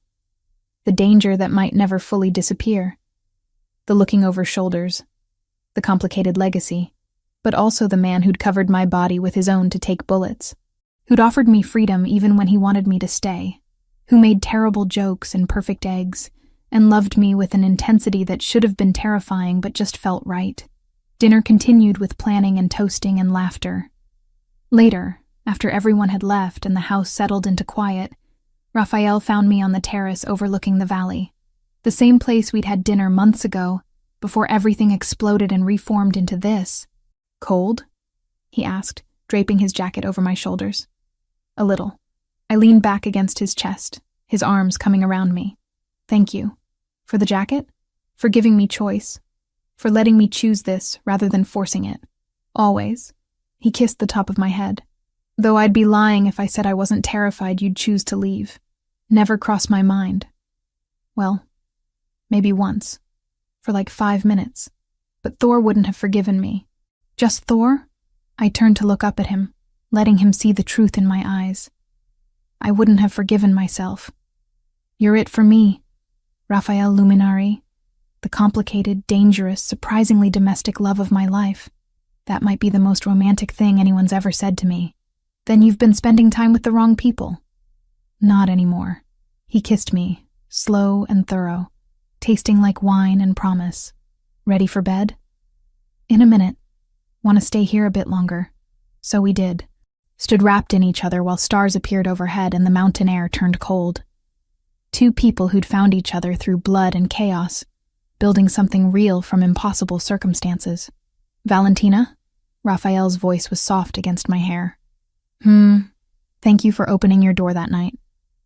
The danger that might never fully disappear. The looking over shoulders. The complicated legacy. But also the man who'd covered my body with his own to take bullets. Who'd offered me freedom even when he wanted me to stay. Who made terrible jokes and perfect eggs, and loved me with an intensity that should have been terrifying but just felt right. Dinner continued with planning and toasting and laughter. Later, after everyone had left and the house settled into quiet, Raphael found me on the terrace overlooking the valley. The same place we'd had dinner months ago, before everything exploded and reformed into this. Cold? He asked, draping his jacket over my shoulders. A little. I leaned back against his chest, his arms coming around me. Thank you. For the jacket? For giving me choice. For letting me choose this rather than forcing it. Always. He kissed the top of my head. Though I'd be lying if I said I wasn't terrified you'd choose to leave. Never crossed my mind. Well, maybe once. For like 5 minutes. But Thor wouldn't have forgiven me. Just Thor? I turned to look up at him, letting him see the truth in my eyes. I wouldn't have forgiven myself. You're it for me, Raphael Luminari. The complicated, dangerous, surprisingly domestic love of my life. That might be the most romantic thing anyone's ever said to me. Then you've been spending time with the wrong people. Not anymore. He kissed me, slow and thorough, tasting like wine and promise. Ready for bed? In a minute. Want to stay here a bit longer? So we did. Stood wrapped in each other while stars appeared overhead and the mountain air turned cold. Two people who'd found each other through blood and chaos, building something real from impossible circumstances. Valentina? Raphael's voice was soft against my hair. Thank you for opening your door that night,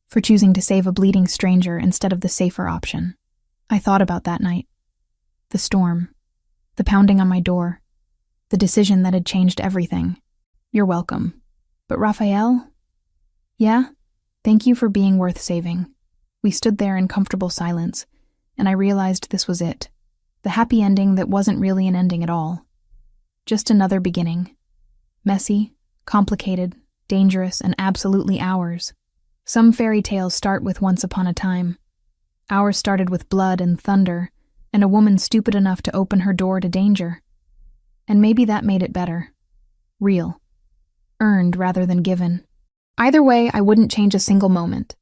for choosing to save a bleeding stranger instead of the safer option. I thought about that night. The storm, the pounding on my door, the decision that had changed everything. You're welcome. But Raphael? Yeah, thank you for being worth saving. We stood there in comfortable silence, and I realized this was it. The happy ending that wasn't really an ending at all. Just another beginning. Messy, complicated, dangerous, and absolutely ours. Some fairy tales start with once upon a time. Ours started with blood and thunder, and a woman stupid enough to open her door to danger. And maybe that made it better. Real. Earned rather than given. Either way, I wouldn't change a single moment.